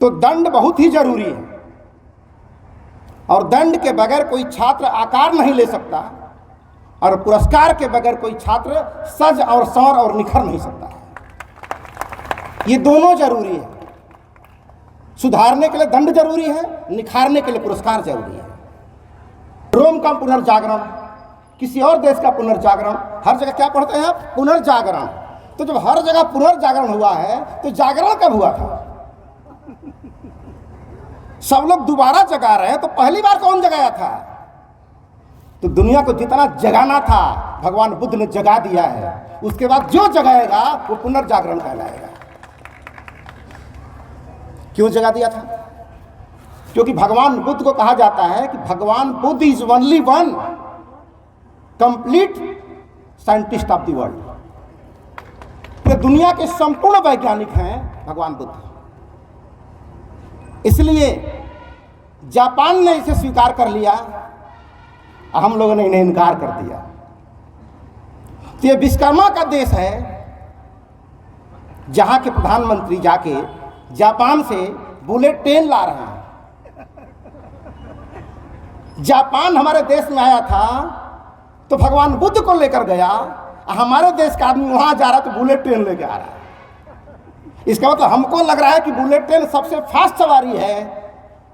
तो दंड बहुत ही जरूरी है और दंड के बगैर कोई छात्र आकार नहीं ले सकता और पुरस्कार के बगैर कोई छात्र सज और सौर और निखर नहीं सकता। ये दोनों जरूरी है। सुधारने के लिए दंड जरूरी है, निखारने के लिए पुरस्कार जरूरी है। रोम का पुनर्जागरण, किसी और देश का पुनर्जागरण, हर जगह क्या पढ़ते हैं आप? पुनर्जागरण। तो जब हर जगह पुनर्जागरण हुआ है तो जागरण कब हुआ था? सब लोग दोबारा जगा रहे हैं तो पहली बार कौन जगाया था? तो दुनिया को जितना जगाना था भगवान बुद्ध ने जगा दिया है। उसके बाद जो जगाएगा वो पुनर्जागरण कहलाएगा। क्यों जगा दिया था? क्योंकि भगवान बुद्ध को कहा जाता है कि भगवान Buddha is only one complete scientist of the world. पूरे दुनिया के संपूर्ण वैज्ञानिक हैं भगवान बुद्ध। इसलिए जापान ने इसे स्वीकार कर लिया, हम लोगों ने इन्हें इनकार कर दिया। तो ये विश्वकर्मा का देश है जहां के प्रधानमंत्री जाके जापान से बुलेट ट्रेन ला रहे हैं। जापान हमारे देश में आया था तो भगवान बुद्ध को लेकर गया, हमारे देश का आदमी वहां जा रहा है तो बुलेट ट्रेन लेके आ रहा है। इसका मतलब हमको लग रहा है कि बुलेट ट्रेन सबसे फास्ट सवारी है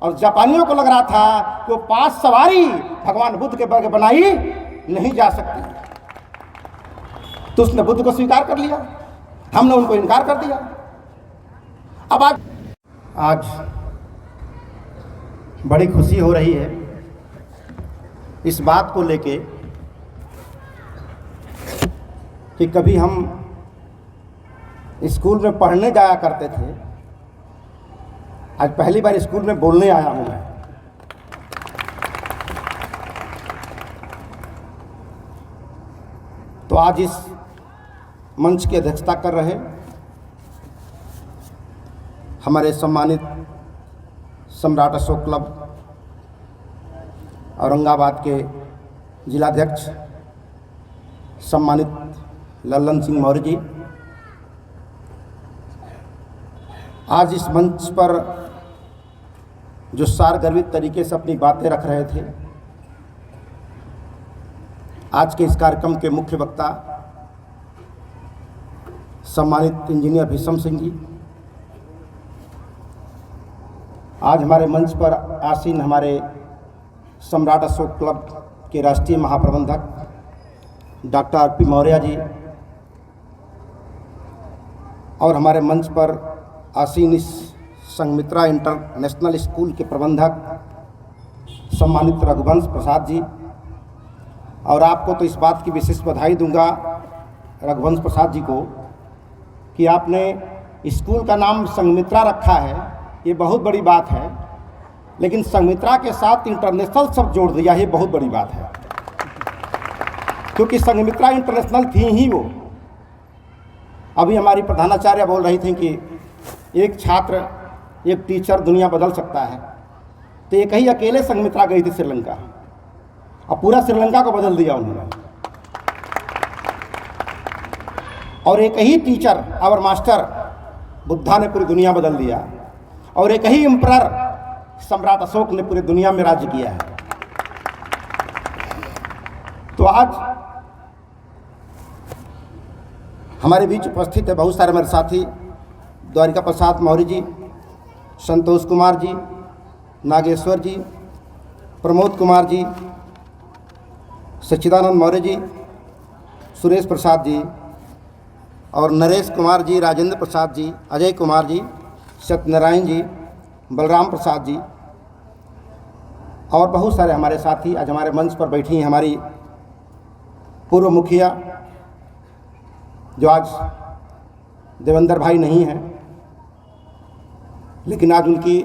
और जापानियों को लग रहा था कि वो फास्ट सवारी भगवान बुद्ध के बगैर बनाई नहीं जा सकती। तो उसने बुद्ध को स्वीकार कर लिया, हमने उनको इनकार कर दिया। अब आज बड़ी खुशी हो रही है इस बात को लेके कि कभी हम स्कूल में पढ़ने जाया करते थे, आज पहली बार स्कूल में बोलने आया हूं मैं। तो आज इस मंच की अध्यक्षता कर रहे हमारे सम्मानित सम्राट अशोक क्लब औरंगाबाद के जिलाध्यक्ष सम्मानित लल्लन सिंह मौर्य जी, आज इस मंच पर जो सारगर्भित तरीके से अपनी बातें रख रहे थे, आज के इस कार्यक्रम के मुख्य वक्ता सम्मानित इंजीनियर भीषम सिंह जी, आज हमारे मंच पर आसीन हमारे सम्राट अशोक क्लब के राष्ट्रीय महाप्रबंधक doctor R P Maurya ji, और हमारे मंच पर आसीन इस संघमित्रा इंटरनेशनल स्कूल के प्रबंधक सम्मानित रघुवंश प्रसाद जी। और आपको तो इस बात की विशेष बधाई दूंगा रघुवंश प्रसाद जी को कि आपने स्कूल का नाम संघमित्रा रखा है, ये बहुत बड़ी बात है। लेकिन संघमित्रा के साथ इंटरनेशनल शब्द जोड़ दिया, ये बहुत बड़ी बात है, क्योंकि संघमित्रा इंटरनेशनल थी ही वो। अभी हमारी प्रधानाचार्य बोल रही थी कि एक छात्र एक टीचर दुनिया बदल सकता है। तो एक ही अकेले संघमित्रा गई थी श्रीलंका और पूरा श्रीलंका को बदल दिया उन्होंने। और एक ही टीचर और मास्टर बुद्धा ने पूरी दुनिया बदल दिया। और एक ही एम्परर सम्राट अशोक ने पूरी दुनिया में राज्य किया है। तो आज हमारे बीच उपस्थित है बहुत सारे हमारे साथी, द्वारिका प्रसाद मौर्य जी, संतोष कुमार जी, नागेश्वर जी, प्रमोद कुमार जी, सच्चिदानंद मौर्य जी, सुरेश प्रसाद जी और नरेश कुमार जी, राजेंद्र प्रसाद जी, अजय कुमार जी, सत्यनारायण जी, बलराम प्रसाद जी और बहुत सारे हमारे साथी आज हमारे मंच पर बैठी हैं। हमारी पूर्व मुखिया जो आज देवेंद्र भाई नहीं हैं, लेकिन आज उनकी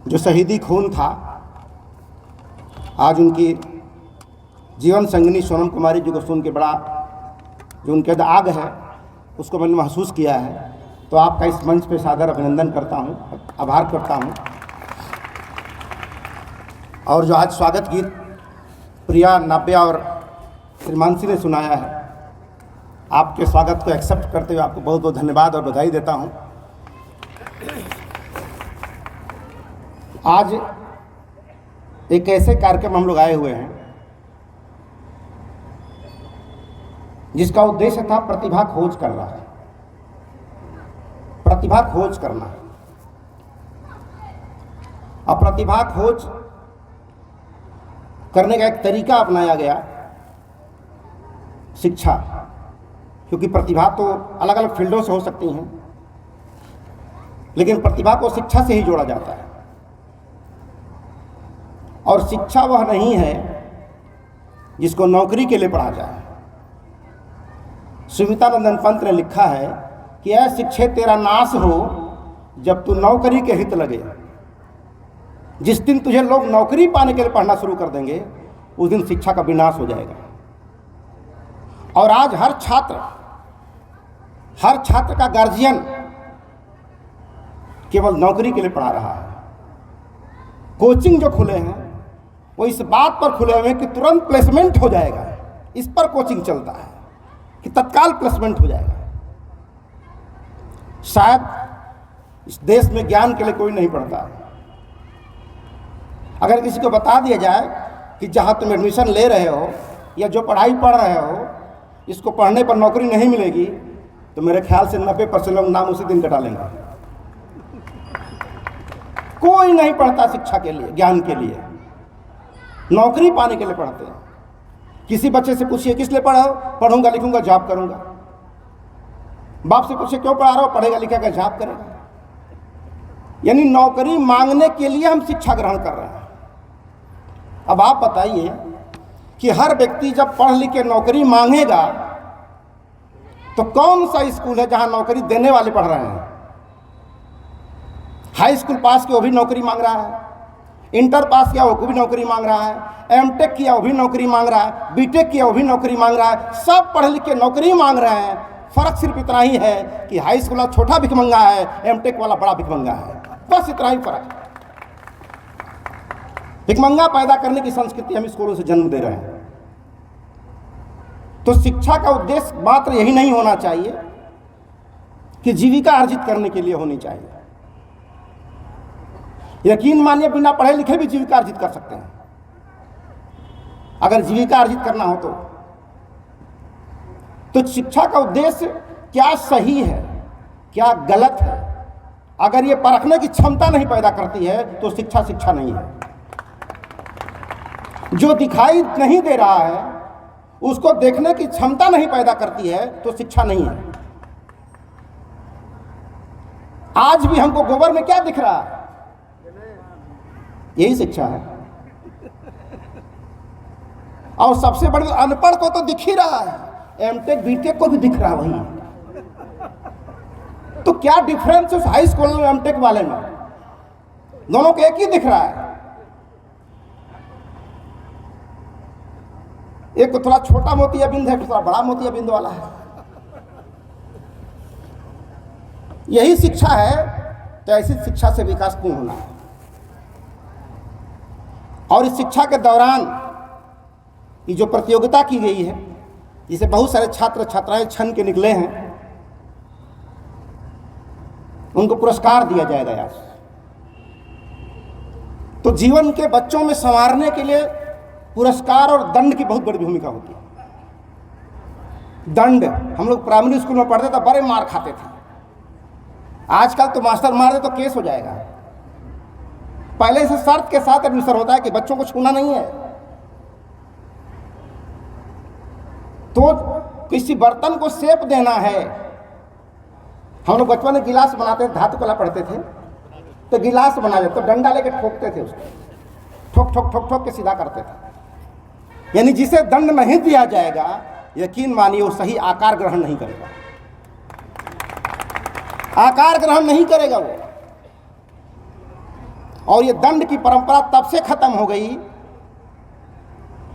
जो शहीदी खून था, आज उनकी जीवन संगिनी सोनम कुमारी जी को सुन के बड़ा जो उनके आग है उसको मैंने महसूस किया है। तो आपका इस मंच पे सादर अभिनंदन करता हूँ, आभार करता हूँ। और जो आज स्वागत गीत प्रिया, नाव्या और श्रीमानसी ने सुनाया है, आपके स्वागत को एक्सेप्ट करते हुए आपको बहुत बहुत धन्यवाद और बधाई देता हूँ। आज एक ऐसे कार्यक्रम हम लोग आए हुए हैं जिसका उद्देश्य था प्रतिभा खोज करना, प्रतिभा खोज करना। अब प्रतिभा खोज करने का एक तरीका अपनाया गया, शिक्षा, क्योंकि प्रतिभा तो अलग अलग फील्डों से हो सकती हैं, लेकिन प्रतिभा को शिक्षा से ही जोड़ा जाता है। और शिक्षा वह नहीं है जिसको नौकरी के लिए पढ़ा जाए। सुमितानंदन पंत ने लिखा है कि ऐ शिक्षे तेरा नाश हो जब तू नौकरी के हित लगे। जिस दिन तुझे लोग नौकरी पाने के लिए पढ़ना शुरू कर देंगे उस दिन शिक्षा का विनाश हो जाएगा। और आज हर छात्र का गार्जियन केवल नौकरी के लिए पढ़ा रहा है। कोचिंग जो खुले हैं वो इस बात पर खुले हुए हैं कि तुरंत प्लेसमेंट हो जाएगा, इस पर कोचिंग चलता है कि तत्काल प्लेसमेंट हो जाएगा। शायद इस देश में ज्ञान के लिए कोई नहीं पढ़ता। अगर किसी को बता दिया जाए कि जहाँ तुम एडमिशन ले रहे हो या जो पढ़ाई पढ़ रहे हो इसको पढ़ने पर नौकरी नहीं मिलेगी, तो मेरे ख्याल से 90% लोग नाम उसी दिन कटा लेंगे। कोई नहीं पढ़ता शिक्षा के लिए, ज्ञान के लिए, नौकरी पाने के लिए पढ़ते हैं। किसी बच्चे से पूछिए किस लिए पढ़ा हो, पढ़ूंगा लिखूंगा जॉब करूंगा। बाप से पूछिए क्यों पढ़ा रहा हो, पढ़ेगा लिखेगा जॉब करेगा। यानी नौकरी मांगने के लिए हम शिक्षा ग्रहण कर रहे हैं। अब आप बताइए कि हर व्यक्ति जब पढ़ लिख के नौकरी मांगेगा तो कौन सा स्कूल है जहां नौकरी देने वाले पढ़ रहे हैं? हाई स्कूल पास किया वो भी नौकरी मांग रहा है, इंटर पास किया वो भी नौकरी मांग रहा है, एमटेक किया वो भी नौकरी मांग रहा है, बीटेक किया वो भी नौकरी मांग रहा है। सब पढ़ लिख के नौकरी मांग रहे हैं। फर्क सिर्फ इतना ही है कि हाई स्कूल वाला छोटा भिखमंगा है, एमटेक वाला बड़ा भिखमंगा है। बस इतना ही फर्क है। भिखमंगा पैदा करने की संस्कृति हम स्कूलों से जन्म दे रहे हैं। तो शिक्षा का उद्देश्य मात्र यही नहीं होना चाहिए कि जीविका अर्जित करने के लिए होनी चाहिए। यकीन मानिए बिना पढ़े लिखे भी जीविका अर्जित कर सकते हैं। अगर जीविका अर्जित करना हो तो शिक्षा का उद्देश्य क्या सही है क्या गलत है, अगर ये परखने की क्षमता नहीं पैदा करती है तो शिक्षा नहीं है। जो दिखाई नहीं दे रहा है उसको देखने की क्षमता नहीं पैदा करती है तो शिक्षा नहीं है। आज भी हमको गोबर में क्या दिख रहा है? यही शिक्षा है। और सबसे बड़े अनपढ़ को तो दिख ही रहा है, एमटेक बीटेक को भी दिख रहा है वही। तो क्या डिफरेंस है हाई स्कूल में एमटेक वाले में? दोनों को एक ही दिख रहा है। एक तो थोड़ा छोटा मोतियाबिंद है, थोड़ा बड़ा मोतियाबिंद वाला है। यही शिक्षा है। तो ऐसी शिक्षा से विकास नहीं होना है। और इस शिक्षा के दौरान ये जो प्रतियोगिता की गई है जिसे बहुत सारे छात्र छात्राएं छन के निकले हैं, उनको पुरस्कार दिया जाएगा यार। तो जीवन के बच्चों में संवारने के लिए पुरस्कार और दंड की बहुत बड़ी भूमिका होती है। दंड, हम लोग प्राइमरी स्कूल में पढ़ते थे, बड़े मार खाते थे। आजकल तो मास्टर मार दे तो केस हो जाएगा। पहले से शर्त के साथ एडमिशन होता है कि बच्चों को छूना नहीं है। तो किसी बर्तन को शेप देना है। हम लोग बचपन में गिलास बनाते थे, धातु कला पढ़ते थे, तो गिलास बना जाते तो डंडा लेके ठोकते थे, उसको ठोक ठोक ठोक ठोक के सीधा करते थे। यानी जिसे दंड नहीं दिया जाएगा, यकीन मानिए वो सही आकार ग्रहण नहीं करेगा। आकार ग्रहण नहीं करेगा वो। और ये दंड की परंपरा तब से खत्म हो गई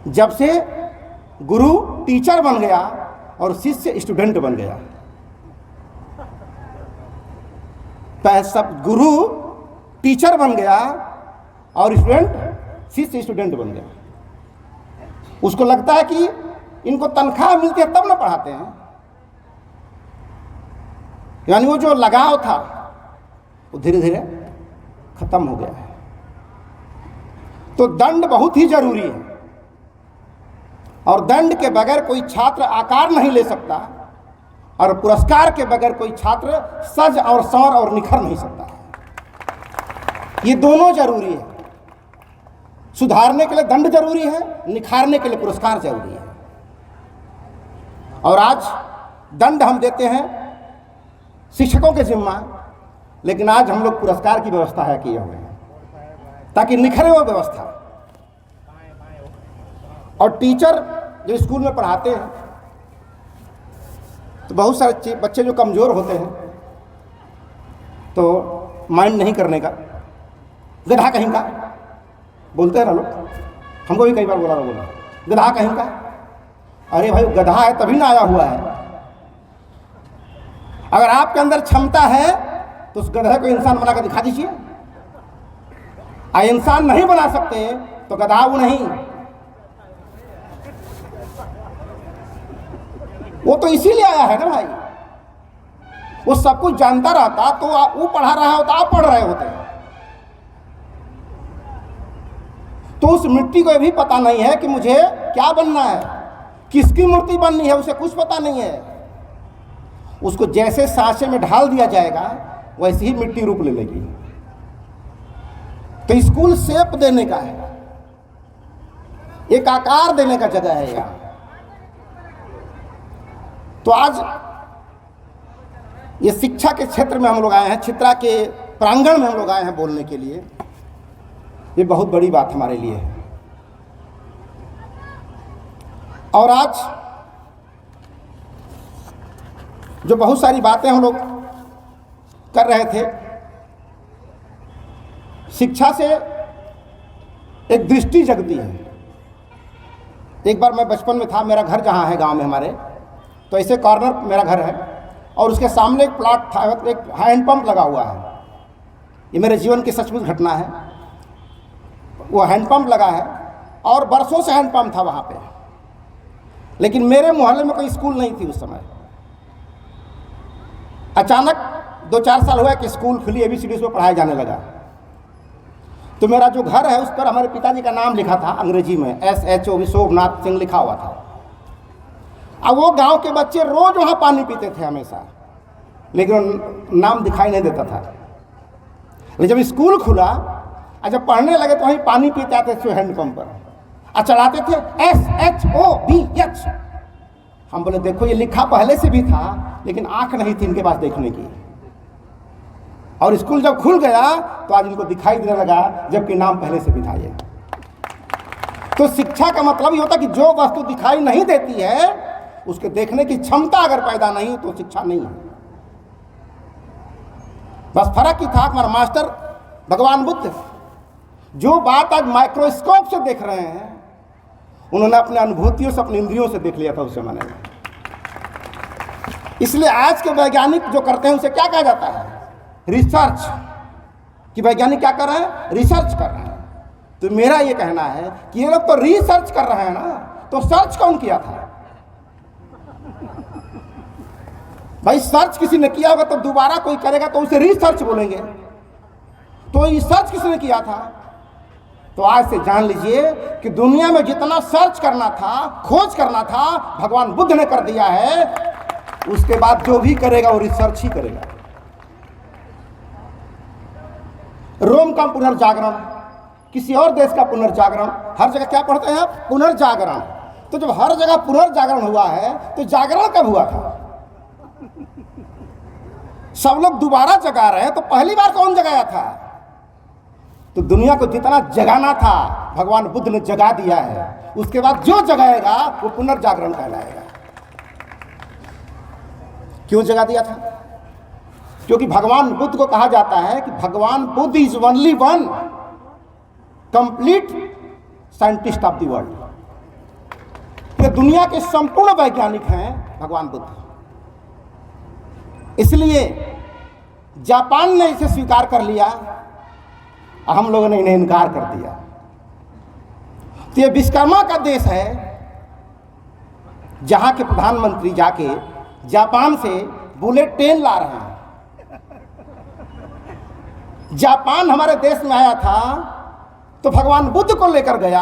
जब से गुरु टीचर बन गया और शिष्य स्टूडेंट बन गया। सब गुरु टीचर बन गया और स्टूडेंट शिष्य स्टूडेंट बन गया। उसको लगता है कि इनको तनख्वाह मिलती है तब ना पढ़ाते हैं। यानी वो जो लगाव था वो धीरे धीरे खत्म हो गया है। तो दंड बहुत ही जरूरी है, और दंड के बगैर कोई छात्र आकार नहीं ले सकता, और पुरस्कार के बगैर कोई छात्र सज और सौर और निखर नहीं सकता। ये दोनों जरूरी है। सुधारने के लिए दंड जरूरी है, निखारने के लिए पुरस्कार जरूरी है। और आज दंड हम देते हैं शिक्षकों के जिम्मा, लेकिन आज हम लोग पुरस्कार की व्यवस्था है किए हुए हैं ताकि निखरे वो व्यवस्था। और टीचर जो स्कूल में पढ़ाते हैं तो बहुत सारे बच्चे जो कमज़ोर होते हैं तो माइंड नहीं करने का, गधा कहीं का बोलते हैं ना लोग, हमको भी कई बार बोला गधा कहीं का। अरे भाई गधा है तभी ना आया हुआ है। अगर आपके अंदर क्षमता है तो उस गधे को इंसान बनाकर दिखा दीजिए। इंसान नहीं बना सकते तो गधा वो नहीं। वो तो इसीलिए आया है ना भाई, वो सब कुछ जानता रहता तो वो पढ़ा रहा होता, आप पढ़ रहे होते। तो उस मिट्टी को भी पता नहीं है कि मुझे क्या बनना है, किसकी मूर्ति बननी है, उसे कुछ पता नहीं है। उसको जैसे सांचे में ढाल दिया जाएगा वैसे ही मिट्टी रूप ले लेगी। तो स्कूल शेप देने का है, एक आकार देने का जगह है यहाँ। तो आज ये शिक्षा के क्षेत्र में हम लोग आए हैं, चित्रा के प्रांगण में हम लोग आए हैं बोलने के लिए। ये बहुत बड़ी बात हमारे लिए है। और आज जो बहुत सारी बातें हम लोग कर रहे थे, शिक्षा से एक दृष्टि जगती है। एक बार मैं बचपन में था, मेरा घर जहाँ है गांव में हमारे, तो ऐसे कॉर्नर मेरा घर है और उसके सामने एक प्लॉट था, एक हैंडपंप लगा हुआ है। ये मेरे जीवन की सचमुच घटना है। वो हैंडपंप लगा है और बरसों से हैंडपंप था वहाँ पे, लेकिन मेरे मोहल्ले में कोई स्कूल नहीं थी उस समय। अचानक 2-4 साल हुआ कि स्कूल खुली, ABCD उसमें पढ़ाया जाने लगा। तो मेरा जो घर है उस पर हमारे पिताजी का नाम लिखा था अंग्रेजी में, SHO शोभनाथ सिंह लिखा हुआ था। अब वो गांव के बच्चे रोज वहाँ पानी पीते थे हमेशा, लेकिन नाम दिखाई नहीं देता था। लेकिन जब स्कूल खुला और जब पढ़ने लगे तो वहीं पानी पीते आते थे हैंडपंप पर और चलाते थे SHOBH। हम बोले देखो ये लिखा पहले से भी था, लेकिन आंख नहीं थी इनके पास देखने की। और स्कूल जब खुल गया तो आज इनको दिखाई देने लगा, जबकि नाम पहले से भी था ये। तो शिक्षा का मतलब ये होता कि जो वस्तु दिखाई नहीं देती है उसके देखने की क्षमता अगर पैदा नहीं तो शिक्षा नहीं है। बस फर्क ही था हमारा मास्टर भगवान बुद्ध, जो बात आज माइक्रोस्कोप से देख रहे हैं उन्होंने अपने अनुभूतियों से, अपनी इंद्रियों से देख लिया था उस जमाने में। इसलिए आज के वैज्ञानिक जो करते हैं उसे क्या कहा जाता है? रिसर्च। कि वैज्ञानिक क्या कर रहे हैं? रिसर्च कर रहे हैं। तो मेरा ये कहना है कि ये लोग तो रिसर्च कर रहे हैं ना, तो सर्च कौन किया था भाई? सर्च किसी ने किया होगा तो दोबारा कोई करेगा तो उसे रिसर्च बोलेंगे। तो रिसर्च किसने किया था? तो आज से जान लीजिए कि दुनिया में जितना सर्च करना था, खोज करना था, भगवान बुद्ध ने कर दिया है। उसके बाद जो भी करेगा वो रिसर्च ही करेगा। रोम का पुनर्जागरण, किसी और देश का पुनर्जागरण, हर जगह क्या पढ़ते हैं आप? पुनर्जागरण। तो जब हर जगह पुनर्जागरण हुआ है तो जागरण कब हुआ था? सब लोग दोबारा जगा रहे हैं, तो पहली बार कौन जगाया था? तो दुनिया को जितना जगाना था भगवान बुद्ध ने जगा दिया है। उसके बाद जो जगाएगा वो पुनर्जागरण कहलाएगा। क्यों जगा दिया था? क्योंकि भगवान बुद्ध को कहा जाता है कि भगवान Buddha is only one complete scientist of the world. ये दुनिया के संपूर्ण वैज्ञानिक हैं भगवान बुद्ध। इसलिए जापान ने इसे स्वीकार कर लिया, हम लोगों ने इन्हें इनकार कर दिया। तो ये विश्वकर्मा का देश है, जहां के प्रधानमंत्री जाके जापान से बुलेट ट्रेन ला रहे हैं। जापान हमारे देश में आया था तो भगवान बुद्ध को लेकर गया,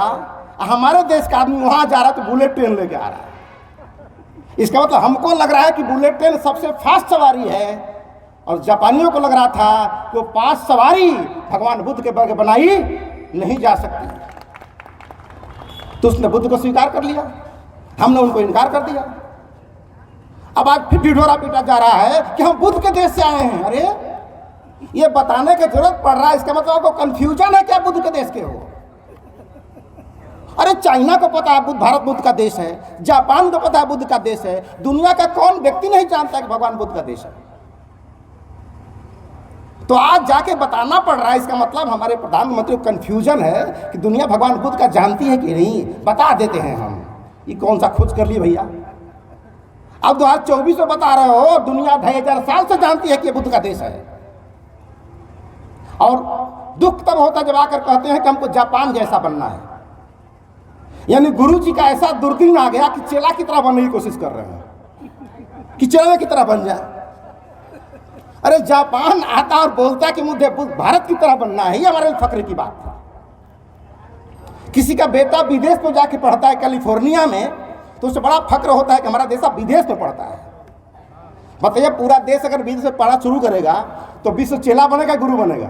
हमारे देश का आदमी वहां जा रहा है तो बुलेट ट्रेन लेके आ रहा है। इसका मतलब हमको लग रहा है कि बुलेट ट्रेन सबसे फास्ट सवारी है, और जापानियों को लग रहा था कि वो फास्ट सवारी भगवान बुद्ध के बगैर बनाई नहीं जा सकती। तो उसने बुद्ध को स्वीकार कर लिया, हमने उनको इनकार कर दिया। अब आज फिर ढिढोरा पीटा जा रहा है कि हम बुद्ध के देश से आए हैं। अरे ये बताने की जरूरत पड़ रहा है, इसका मतलब आपको कंफ्यूजन है क्या बुद्ध के देश के हो? अरे चाइना को पता है बुद्ध, भारत बुद्ध का देश है, जापान को पता है बुद्ध का देश है, दुनिया का कौन व्यक्ति नहीं जानता कि भगवान बुद्ध का देश है? तो आज जाके बताना पड़ रहा है, इसका मतलब हमारे प्रधानमंत्री को कंफ्यूजन है कि दुनिया भगवान बुद्ध का जानती है कि नहीं। बता देते हैं हम, ये कौन सा खोज कर लिए भैया? अब 2024 में बता रहे हो, दुनिया 2500 साल से जानती है कि बुद्ध का देश है। और दुख तब होता जब आकर कहते हैं कि हमको जापान जैसा बनना है, यानी गुरु जी का ऐसा दुर्दिन आ गया कि चेला की तरह बनने की कोशिश कर रहे हैं कि चेला की तरह बन जाए। अरे जापान आता और बोलता कि मुझे भारत की तरह बनना है, ये हमारे लिए फक्र की बात है। किसी का बेटा विदेश में जाके पढ़ता है कैलिफोर्निया में, तो उसे बड़ा फक्र होता है कि हमारा देश विदेश में पढ़ता है। बताइए, पूरा देश अगर विदेश में पढ़ा शुरू करेगा तो विश्व चेला बनेगा, गुरु बनेगा?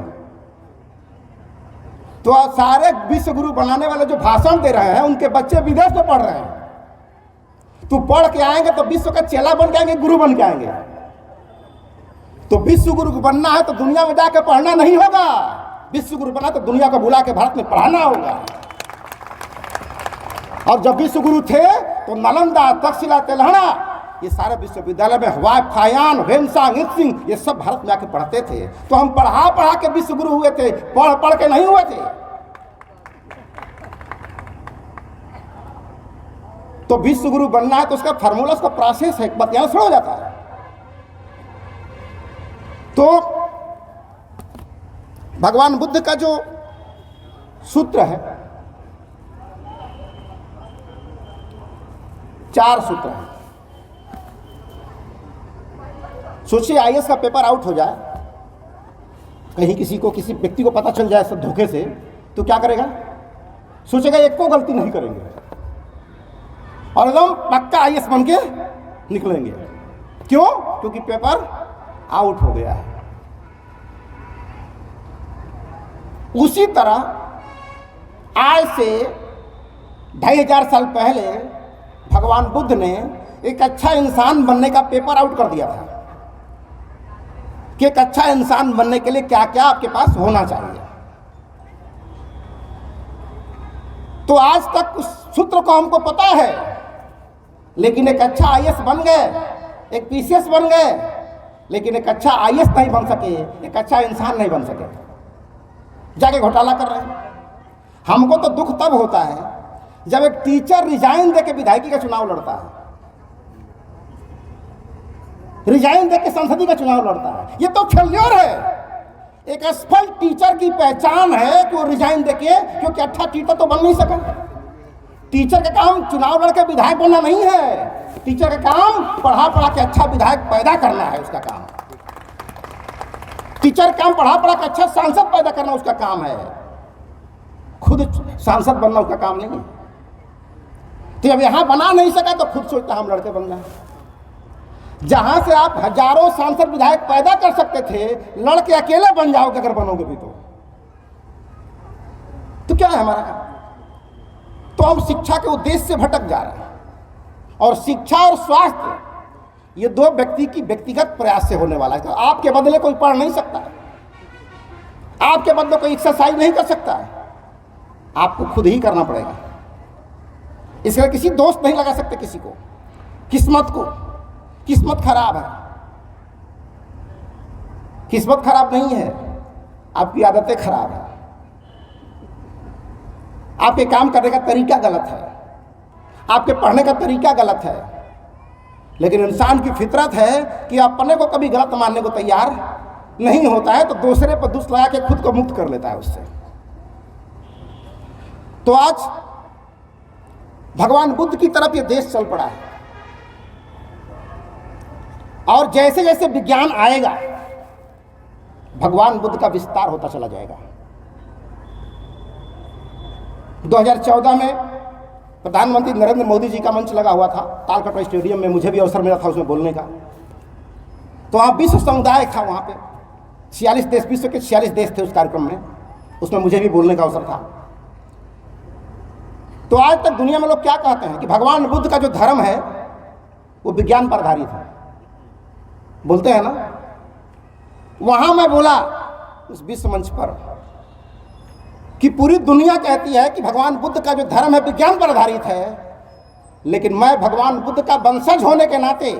तो सारे विश्व गुरु बनाने वाले जो भाषण दे रहे हैं उनके बच्चे विदेश में पढ़ रहे हैं। तो पढ़ के आएंगे तो विश्व का चेला बन के आएंगे, गुरु बन के आएंगे। तो विश्व गुरु बनना है तो दुनिया में जाकर पढ़ना नहीं होगा, विश्व गुरु बना तो दुनिया को बुला के भारत में पढ़ाना होगा। और जब विश्व गुरु थे तो नालंदा, तक्षशिला, तेलहंगा, ये सारे विश्वविद्यालय में हवाई फायान, वेमसांग, सिंह, ये सब भारत में आके पढ़ते थे। तो हम पढ़ा के विश्व गुरु हुए थे, पढ़ के नहीं हुए थे। तो विश्व गुरु बनना है तो उसका फार्मूला, उसका प्रोसेस है, बताना शुरू हो जाता है। तो भगवान बुद्ध का जो सूत्र है, 4 सूत्र हैं। सोचिए आईएएस का पेपर आउट हो जाए, कहीं किसी व्यक्ति को पता चल जाए सब धोखे से, तो क्या करेगा? सोचेगा एक को गलती नहीं करेंगे और एकदम पक्का आईएएस बन के निकलेंगे। क्यों? क्योंकि पेपर आउट हो गया है। उसी तरह आज से 2500 साल पहले भगवान बुद्ध ने एक अच्छा इंसान बनने का पेपर आउट कर दिया था कि एक अच्छा इंसान बनने के लिए क्या क्या आपके पास होना चाहिए। तो आज तक उस सूत्र को हमको पता है, लेकिन एक अच्छा आईएएस बन गए, एक पीसीएस बन गए, लेकिन एक अच्छा आईएएस नहीं बन सके, एक अच्छा इंसान नहीं बन सके, जाके घोटाला कर रहे हैं। हमको तो दुख तब होता है जब एक टीचर रिजाइन देके विधायकी का चुनाव लड़ता है, रिजाइन देके संसदीय का चुनाव लड़ता है। ये तो फेल्योर है। एक असफल टीचर की पहचान है कि वो रिजाइन देके, क्योंकि अच्छा टीचर तो बन नहीं सका। टीचर का काम चुनाव लड़के विधायक बनना नहीं है, टीचर का काम पढ़ा के अच्छा विधायक पैदा करना है, उसका काम। टीचर काम पढ़ा के अच्छा सांसद पैदा करना उसका काम है, खुद सांसद बनना उसका काम नहीं है। तो जब यहां बना नहीं सका तो खुद सोचता हम लड़के बन जाए। जहां से आप हजारों सांसद विधायक पैदा कर सकते थे, लड़के अकेले बन जाओगे अगर बनोगे भी तो क्या है हमारा काम? तो हम शिक्षा के उद्देश्य से भटक जा रहे हैं। और शिक्षा और स्वास्थ्य ये 2 व्यक्ति की व्यक्तिगत प्रयास से होने वाला है। तो आपके बदले कोई पढ़ नहीं सकता है, आपके बदले कोई एक्सरसाइज नहीं कर सकता है, आपको खुद ही करना पड़ेगा। इसलिए किसी दोस्त नहीं लगा सकते किसी को, किस्मत को। किस्मत खराब है, किस्मत खराब नहीं है, आपकी आदतें खराब है, आपके काम करने का तरीका गलत है, आपके पढ़ने का तरीका गलत है। लेकिन इंसान की फितरत है कि अपने को कभी गलत मानने को तैयार नहीं होता है, तो दूसरे पर दोष लगा के खुद को मुक्त कर लेता है उससे। तो आज भगवान बुद्ध की तरफ ये देश चल पड़ा है, और जैसे जैसे विज्ञान आएगा भगवान बुद्ध का विस्तार होता चला जाएगा। 2014 में प्रधानमंत्री नरेंद्र मोदी जी का मंच लगा हुआ था तालकटोरा स्टेडियम में, मुझे भी अवसर मिला था उसमें बोलने का। तो वहाँ विश्व समुदाय था, वहाँ पे 46 देश, विश्व के 46 देश थे उस कार्यक्रम में, उसमें मुझे भी बोलने का अवसर था। तो आज तक दुनिया में लोग क्या कहते हैं कि भगवान बुद्ध का जो धर्म है वो विज्ञान पर आधारित है, बोलते हैं ना। वहाँ मैं बोला उस विश्व मंच पर कि पूरी दुनिया कहती है कि भगवान बुद्ध का जो धर्म है विज्ञान पर आधारित है, लेकिन मैं भगवान बुद्ध का वंशज होने के नाते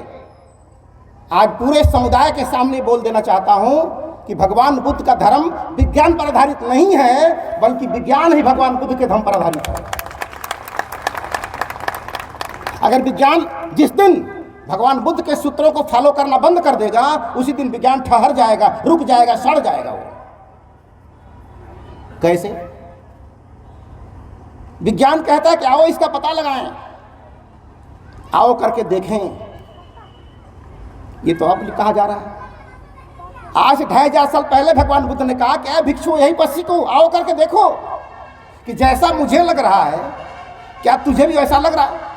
आज पूरे समुदाय के सामने बोल देना चाहता हूं कि भगवान बुद्ध का धर्म विज्ञान पर आधारित नहीं है, बल्कि विज्ञान ही भगवान बुद्ध के धर्म पर आधारित है। अगर विज्ञान जिस दिन भगवान बुद्ध के सूत्रों को फॉलो करना बंद कर देगा, उसी दिन विज्ञान ठहर जाएगा, रुक जाएगा, सड़ जाएगा। वो कैसे? विज्ञान कहता है कि आओ इसका पता लगाएं, आओ करके देखें। ये तो अब कहा जा रहा है। आज 2500 साल पहले भगवान बुद्ध ने कहा कि भिक्षु यहीं पर सीखो, आओ करके देखो कि जैसा मुझे लग रहा है क्या तुझे भी वैसा लग रहा है।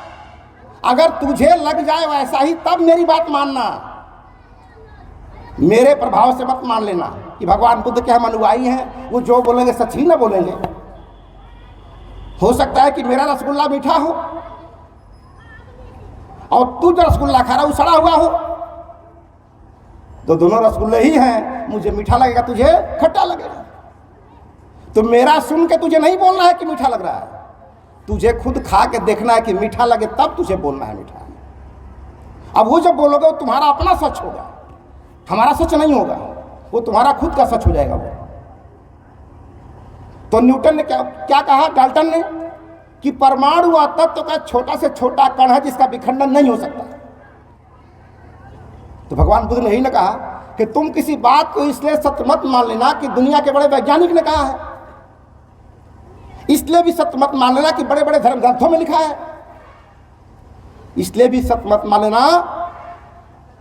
अगर तुझे लग जाए वैसा ही तब मेरी बात मानना, मेरे प्रभाव से मत मान लेना कि भगवान बुद्ध के हम अनुयायी हैं, वो जो बोलेंगे सच ही ना बोलेंगे। हो सकता है कि मेरा रसगुल्ला मीठा हो और तू जो रसगुल्ला खा रहा है वो सड़ा हुआ हो, तो दोनों रसगुल्ले ही हैं, मुझे मीठा लगेगा, तुझे खट्टा लगेगा। तो मेरा सुन के तुझे नहीं बोलना है कि मीठा लग रहा है, तुझे खुद खा के देखना है कि मीठा लगे तब तुझे बोलना है मीठा है। अब वो जब बोलोगे वो तुम्हारा अपना सच होगा, हमारा सच नहीं होगा, वो तुम्हारा खुद का सच हो जाएगा वो। तो न्यूटन ने क्या कहा, डाल्टन ने, कि परमाणु व तत्व का छोटा से छोटा कण है जिसका विखंडन नहीं हो सकता। तो भगवान बुद्ध ने यही ना कहा कि तुम किसी बात को इसलिए सत्य मत मान लेना कि दुनिया के बड़े वैज्ञानिक ने कहा है, इसलिए भी सत्य मत मान लेना कि बड़े बड़े धर्म ग्रंथों में लिखा है, इसलिए भी सत्य मत मान लेना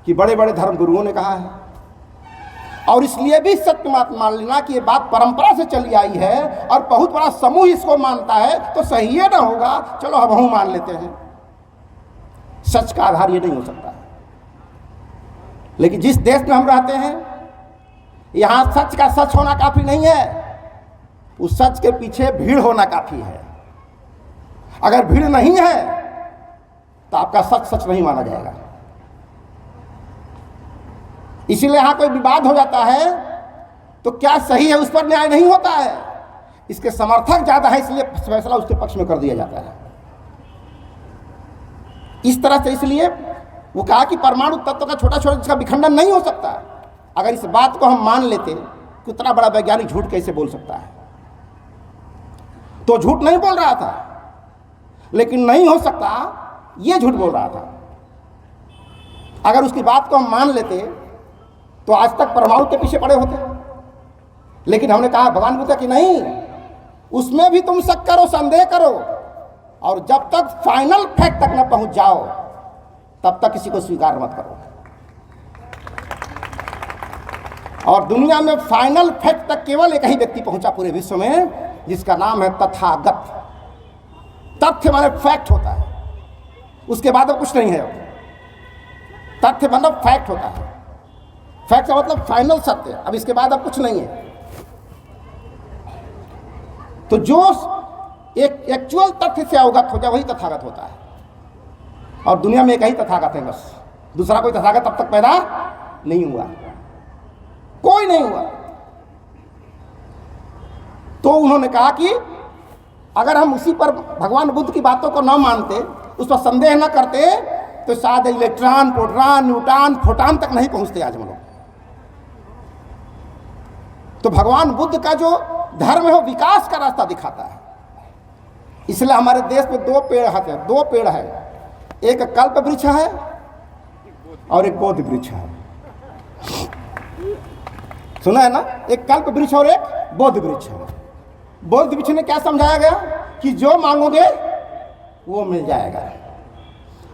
कि बड़े बड़े धर्म गुरुओं ने कहा है, और इसलिए भी सत्य मत मान लेना कि ये बात परंपरा से चली आई है और बहुत बड़ा समूह इसको मानता है तो सही है ना होगा, चलो हम मान लेते हैं। सच का आधार ये नहीं हो सकता है। लेकिन जिस देश में हम रहते हैं यहाँ सच का सच होना काफी नहीं है, उस सच के पीछे भीड़ होना काफी है। अगर भीड़ नहीं है तो आपका सच सच नहीं माना जाएगा। इसीलिए यहां कोई विवाद हो जाता है तो क्या सही है उस पर न्याय नहीं होता है, इसके समर्थक ज्यादा है इसलिए फैसला उसके पक्ष में कर दिया जाता है। इस तरह से इसलिए वो कहा कि परमाणु तत्व का छोटा छोटा जिसका विखंडन नहीं हो सकता। अगर इस बात को हम मान लेते तो इतना बड़ा वैज्ञानिक झूठ कैसे बोल सकता है। तो झूठ नहीं बोल रहा था, लेकिन नहीं हो सकता ये झूठ बोल रहा था। अगर उसकी बात को हम मान लेते तो आज तक परमाणु के पीछे पड़े होते। लेकिन हमने कहा भगवान बुद्ध कि नहीं, उसमें भी तुम शक करो, संदेह करो, और जब तक फाइनल फैक्ट तक न पहुंच जाओ तब तक किसी को स्वीकार मत करो। और दुनिया में फाइनल फैक्ट तक केवल एक ही व्यक्ति पहुंचा पूरे विश्व में, जिसका नाम है तथागत। तथ्य माने फैक्ट होता है, उसके बाद अब कुछ नहीं है। तथ्य मतलब फैक्ट होता है, फैक्ट का मतलब फाइनल सत्य, अब इसके बाद अब कुछ नहीं है। तो जो एक एक्चुअल तथ्य से अवगत हो जाए वही तथागत होता है। और दुनिया में एक ही तथागत है बस, दूसरा कोई तथागत अब तक पैदा नहीं हुआ, कोई नहीं हुआ। तो उन्होंने कहा कि अगर हम उसी पर भगवान बुद्ध की बातों को न मानते, उस पर संदेह न करते, तो शायद इलेक्ट्रॉन, प्रोटॉन, न्यूट्रॉन, फोटॉन तक नहीं पहुंचते आज हम लोग। तो भगवान बुद्ध का जो धर्म है वो विकास का रास्ता दिखाता है। इसलिए हमारे देश में दो पेड़ है, एक कल्प वृक्ष है और एक बोधि वृक्ष है। सुना है ना, एक कल्प वृक्ष और एक बोधि वृक्ष है। बोधि वृक्ष ने क्या समझाया गया कि जो मांगोगे वो मिल जाएगा।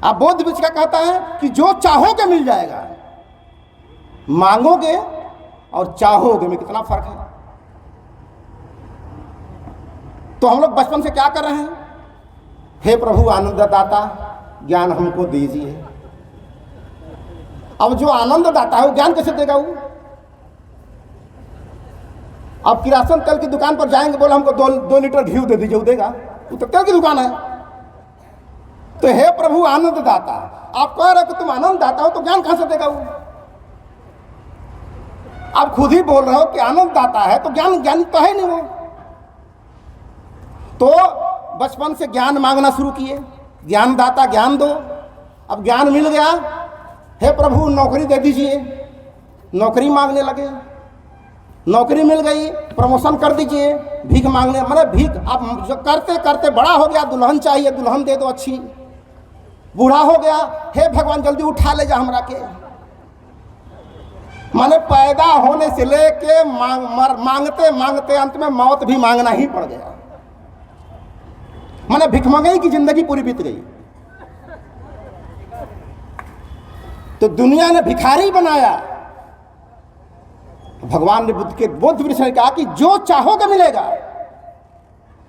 अब बोधि वृक्ष का कहता है कि जो चाहोगे मिल जाएगा। मांगोगे और चाहोगे में कितना फर्क है। तो हम लोग बचपन से क्या कर रहे हैं? हे प्रभु आनंददाता, ज्ञान हमको दीजिए। अब जो आनंददाता है वो ज्ञान कैसे देगा? वो अब किरासन तेल की दुकान पर जाएंगे, बोले हमको 2 लीटर घी दे दीजिए, वो देगा? वो तो तेल की दुकान है। तो हे प्रभु आनंददाता, आप कह रहे हो कि तुम आनंददाता हो, तो ज्ञान कहां से देगा वो? आप खुद ही बोल रहे हो कि आनंददाता है, तो ज्ञानी तो है नहीं वो। तो बचपन से ज्ञान मांगना शुरू किए, ज्ञानदाता ज्ञान दो। अब ज्ञान मिल गया, हे प्रभु नौकरी दे दीजिए, नौकरी मांगने लगे। नौकरी मिल गई, प्रमोशन कर दीजिए, भीख मांगने, मतलब भीख। अब जो करते करते बड़ा हो गया, दुल्हन चाहिए, दुल्हन दे दो अच्छी। बूढ़ा हो गया, हे भगवान जल्दी उठा ले जा हमरा के। माने पैदा होने से लेके मांगते मांगते अंत में मौत भी मांगना ही पड़ गया। माने भिखमंगाई की जिंदगी पूरी बीत गई। तो दुनिया ने भिखारी बनाया। भगवान ने बुद्ध वृक्ष ने कहा कि जो चाहोगे मिलेगा,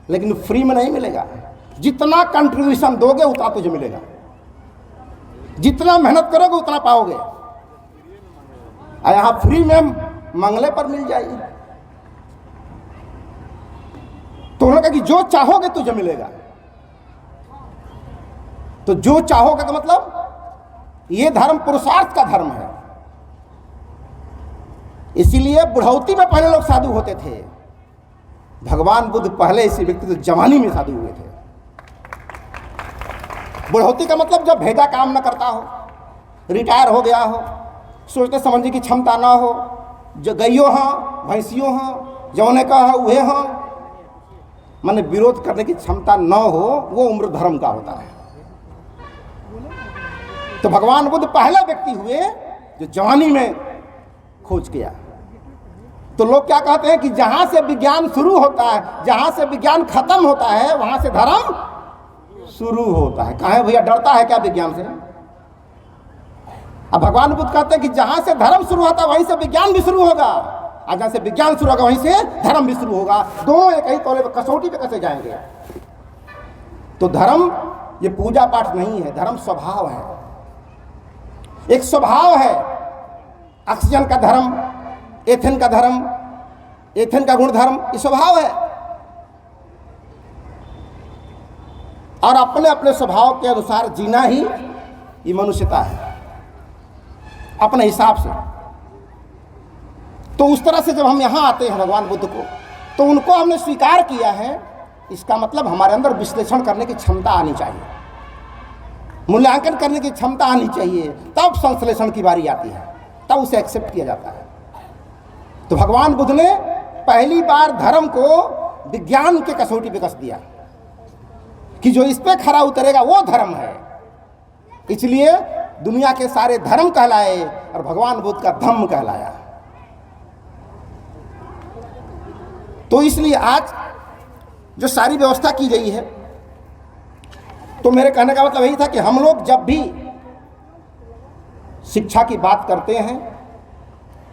लेकिन फ्री में नहीं मिलेगा। जितना कंट्रीब्यूशन दोगे उतना तुझे मिलेगा, जितना मेहनत करोगे उतना पाओगे। और यहां फ्री में मंगले पर मिल जाएगी। तो उन्होंने कहा कि जो चाहोगे तुझे मिलेगा। तो जो चाहोगे का मतलब ये धर्म पुरुषार्थ का धर्म है। इसीलिए बुढ़ौती में पहले लोग साधु होते थे। भगवान बुद्ध पहले इसी व्यक्ति तो जवानी में साधु हुए थे। बुढ़ौती का मतलब जब भेजा काम न करता हो, रिटायर हो गया हो, सोचने समझने की क्षमता ना हो, जो गइयो हों भैंसियों हों, जौने का हो वह हों, माने विरोध करने की क्षमता न हो, वो उम्र धर्म का होता है। तो भगवान बुद्ध पहला व्यक्ति हुए जो जवानी में खोज किया। तो लोग क्या कहते हैं कि जहां से विज्ञान शुरू होता है, जहां से विज्ञान खत्म होता है, वहां से धर्म शुरू होता है। कहा है भैया, डरता है क्या विज्ञान से? अब भगवान बुद्ध कहते हैं कि जहां से धर्म शुरू होता है वहीं से विज्ञान भी शुरू होगा, और जहां से विज्ञान शुरू होगा वहीं से धर्म भी शुरू होगा। दोनों एक ही तौले पर कसौटी पे कैसे जाएंगे? तो धर्म ये पूजा पाठ नहीं है, धर्म स्वभाव है, एक स्वभाव है। ऑक्सीजन का धर्म, एथेन का धर्म, एथेन का गुण धर्म, ये स्वभाव है। और अपने अपने स्वभाव के अनुसार जीना ही ये मनुष्यता है, अपने हिसाब से। तो उस तरह से जब हम यहाँ आते हैं भगवान बुद्ध को, तो उनको हमने स्वीकार किया है। इसका मतलब हमारे अंदर विश्लेषण करने की क्षमता आनी चाहिए, मूल्यांकन करने की क्षमता आनी चाहिए, तब संश्लेषण की बारी आती है, तब उसे एक्सेप्ट किया जाता है। तो भगवान बुद्ध ने पहली बार धर्म को विज्ञान के कसौटी पे कस दिया कि जो इस पे खरा उतरेगा वो धर्म है। इसलिए दुनिया के सारे धर्म कहलाए और भगवान बुद्ध का धम्म कहलाया। तो इसलिए आज जो सारी व्यवस्था की गई है, तो मेरे कहने का मतलब यही था कि हम लोग जब भी शिक्षा की बात करते हैं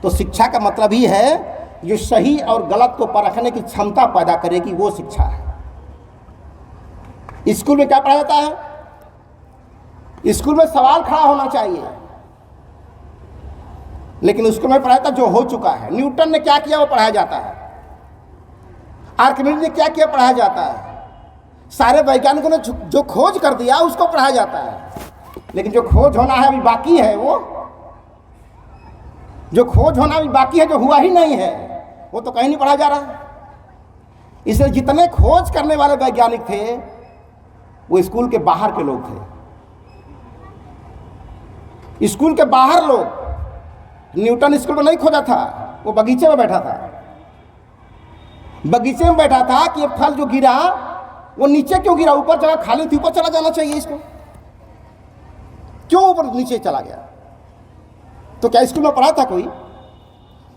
तो शिक्षा का मतलब ही है जो सही और गलत को परखने की क्षमता पैदा करेगी, वो शिक्षा है। स्कूल में क्या पढ़ाया जाता है? स्कूल में सवाल खड़ा होना चाहिए, लेकिन स्कूल में पढ़ाया जाता जो हो चुका है। न्यूटन ने क्या किया वो पढ़ाया जाता है, आर्किमिडीज ने क्या किया पढ़ाया जाता है, सारे वैज्ञानिकों ने जो खोज कर दिया उसको पढ़ाया जाता है। लेकिन जो खोज होना है अभी बाकी है, वो जो खोज होना अभी बाकी है, जो हुआ ही नहीं है, वो तो कहीं नहीं पढ़ा जा रहा। इसलिए जितने खोज करने वाले वैज्ञानिक थे वो स्कूल के बाहर के लोग थे। स्कूल के बाहर लोग, न्यूटन स्कूल में नहीं खोजा था, वो बगीचे में बैठा था। बगीचे में बैठा था कि ये फल जो गिरा वो नीचे क्यों गिरा, ऊपर जगह खाली थी, ऊपर चला जाना चाहिए इसको, क्यों ऊपर नीचे चला गया? तो क्या स्कूल में पढ़ा था कोई?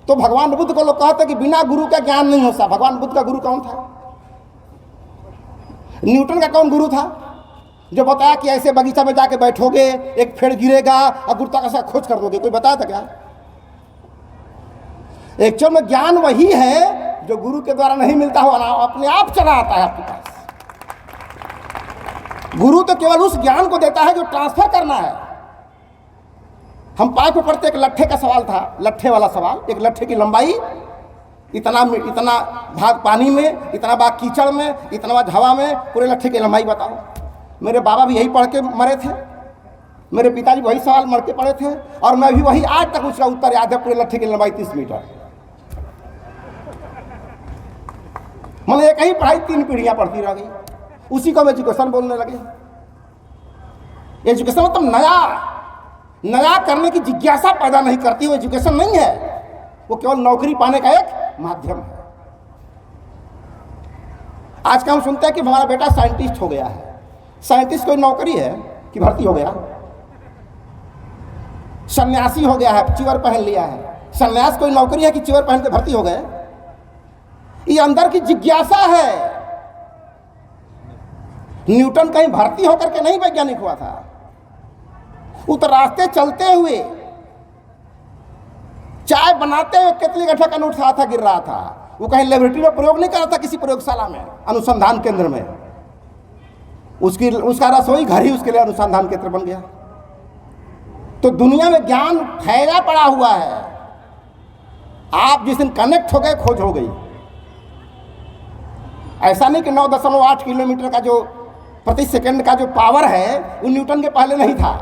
तो भगवान बुद्ध को लोग कहते कि बिना गुरु का ज्ञान नहीं होता। भगवान बुद्ध का गुरु कौन था? न्यूटन का कौन गुरु था जो बताया कि ऐसे बगीचा में जाके बैठोगे, एक पेड़ गिरेगा और गुरुत्वाकर्षण का खोज कर दोगे? कोई बताया था क्या? एक्चुअल में ज्ञान वही है जो गुरु के द्वारा नहीं मिलता हो अपने आप चला आता है आपके पास। गुरु तो केवल उस ज्ञान को देता है जो ट्रांसफर करना है। हम पाठ में पढ़ते, एक लट्ठे का सवाल था, लट्ठे वाला सवाल, एक लट्ठे की लंबाई इतना भाग पानी में, इतना भाग कीचड़ में, इतना भाग हवा में, पूरे लट्ठे की लंबाई बताओ। मेरे बाबा भी यही पढ़ के मरे थे, मेरे पिताजी वही सवाल मर के पढ़े थे, और मैं भी वही आज तक उसका उत्तर याद है। पूरे लट्ठे की लंबाई 30 मीटर। मैंने एक ही पढ़ाई 3 पीढ़ियां पढ़ती रह गई, उसी को हम एजुकेशन बोलने लगे। एजुकेशन मतलब नया करने की जिज्ञासा पैदा नहीं करती, वो एजुकेशन नहीं है, वो केवल नौकरी पाने का एक माध्यम है। आज का हम सुनते हैं कि हमारा बेटा साइंटिस्ट हो गया है। साइंटिस्ट कोई नौकरी है कि भर्ती हो गया? सन्यासी हो गया है, चिवर पहन लिया है, सन्यास कोई नौकरी है कि चिवर पहन के भर्ती हो गए? ये अंदर की जिज्ञासा है। न्यूटन कहीं भर्ती होकर के नहीं वैज्ञानिक हुआ था, उस रास्ते चलते हुए, चाय बनाते हुए केतली गठा का नोट था गिर रहा था। वो कहीं लेबोरेटरी में प्रयोग नहीं कर रहा था, किसी प्रयोगशाला में, अनुसंधान केंद्र में। उसका रसोई घर ही उसके लिए अनुसंधान केंद्र बन गया। तो दुनिया में ज्ञान फैला पड़ा हुआ है। आप जिस दिन कनेक्ट हो गए, खोज हो गई। ऐसा नहीं कि 9.8 किलोमीटर का जो प्रति सेकंड का जो पावर है वो न्यूटन के पहले नहीं था।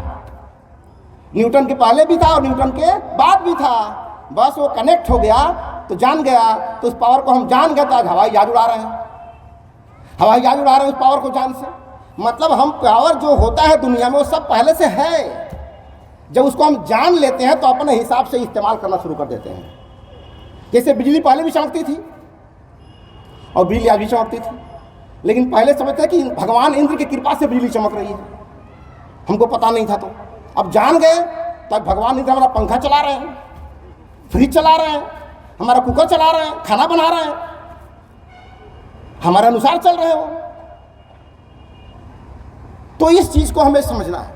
न्यूटन के पहले भी था और न्यूटन के बाद भी था। बस वो कनेक्ट हो गया तो जान गया, तो उस पावर को हम जान गए तो आज हवाई जहाज उड़ा रहे हैं। हवाई जहाज उड़ा रहे हैं उस पावर को जान से। मतलब हम पावर जो होता है दुनिया में वो सब पहले से है। जब उसको हम जान लेते हैं तो अपने हिसाब से इस्तेमाल करना शुरू कर देते हैं। जैसे बिजली पहले भी चमकती थी और बिजली आज भी चमकती थी, लेकिन पहले समझते हैं कि भगवान इंद्र की कृपा से बिजली चमक रही है, हमको पता नहीं था। तो अब जान गए तो भगवान इंद्र हमारा पंखा चला रहे हैं, फ्रिज चला रहे हैं, हमारा कुकर चला रहे हैं, खाना बना रहे हैं, हमारे अनुसार चल रहे हैं वो। तो इस चीज को हमें समझना है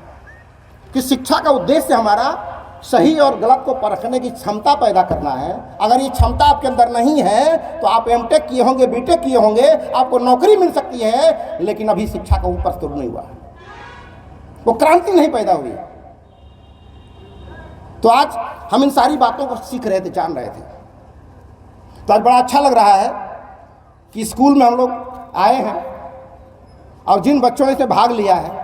कि शिक्षा का उद्देश्य हमारा सही और गलत को परखने की क्षमता पैदा करना है। अगर ये क्षमता आपके अंदर नहीं है तो आप एमटेक किए होंगे, बीटेक किए होंगे, आपको नौकरी मिल सकती है, लेकिन अभी शिक्षा का ऊपर स्तर नहीं हुआ है, वो क्रांति नहीं पैदा हुई। तो आज हम इन सारी बातों को सीख रहे थे, जान रहे थे। तो आज बड़ा अच्छा लग रहा है कि स्कूल में हम लोग आए हैं और जिन बच्चों ने इसे भाग लिया है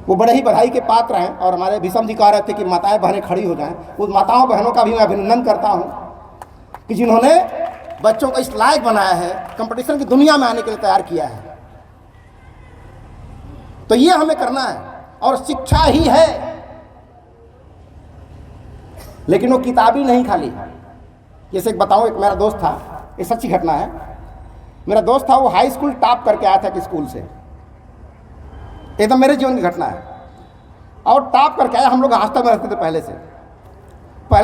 वो बड़े ही बधाई के पात्र हैं। और हमारे भीषम जी कह रहे थे कि माताएं बहनें खड़ी हो जाएं। उस माताओं बहनों का भी मैं अभिनंदन करता हूं कि जिन्होंने बच्चों को इस लायक बनाया है, कंपटीशन की दुनिया में आने के लिए तैयार किया है। तो ये हमें करना है और शिक्षा ही है, लेकिन वो किताबी नहीं खाली। जैसे बताऊं, एक मेरा दोस्त था, ये सच्ची घटना है। मेरा दोस्त था, वो हाई स्कूल टॉप करके आया था कि स्कूल से, एकदम मेरे जीवन की घटना है। और टॉप करके आया। हम लोग हॉस्टल में रहते थे पहले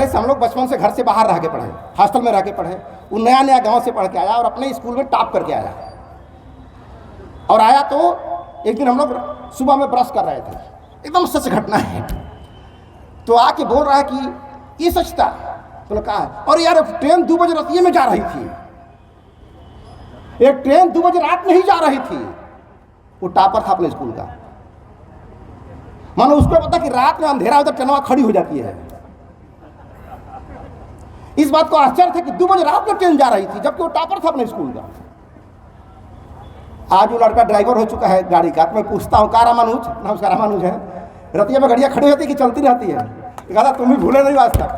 से हम लोग बचपन से घर से बाहर रह के पढ़े, हॉस्टल में रह के पढ़े। वो नया गांव से पढ़ के आया और अपने स्कूल में टॉप करके आया। और आया तो एक दिन हम लोग सुबह में ब्रश कर रहे थे, एकदम सच घटना है। तो आके बोल रहा है कि ये सच था। तो कहा है, और यार ट्रेन 2 बजे रतिये में जा रही थी, एक ट्रेन 2 बजे रात में ही जा रही थी। वो टॉपर था अपने स्कूल का। मानो उसको पता कि रात में अंधेरा होता ट्रेन खड़ी हो जाती है। इस बात को आश्चर्य था कि 2 बजे रात में ट्रेन जा रही थी, जबकि वो टॉपर था अपने स्कूल का। आज वो लड़का ड्राइवर हो चुका है गाड़ी का। मैं पूछता हूँ, का रामानुज ना, उसका रामानुज है, रतिया में गाड़ियाँ खड़ी होती कि चलती रहती है? कहता तुम भी भूले नहीं आज तक।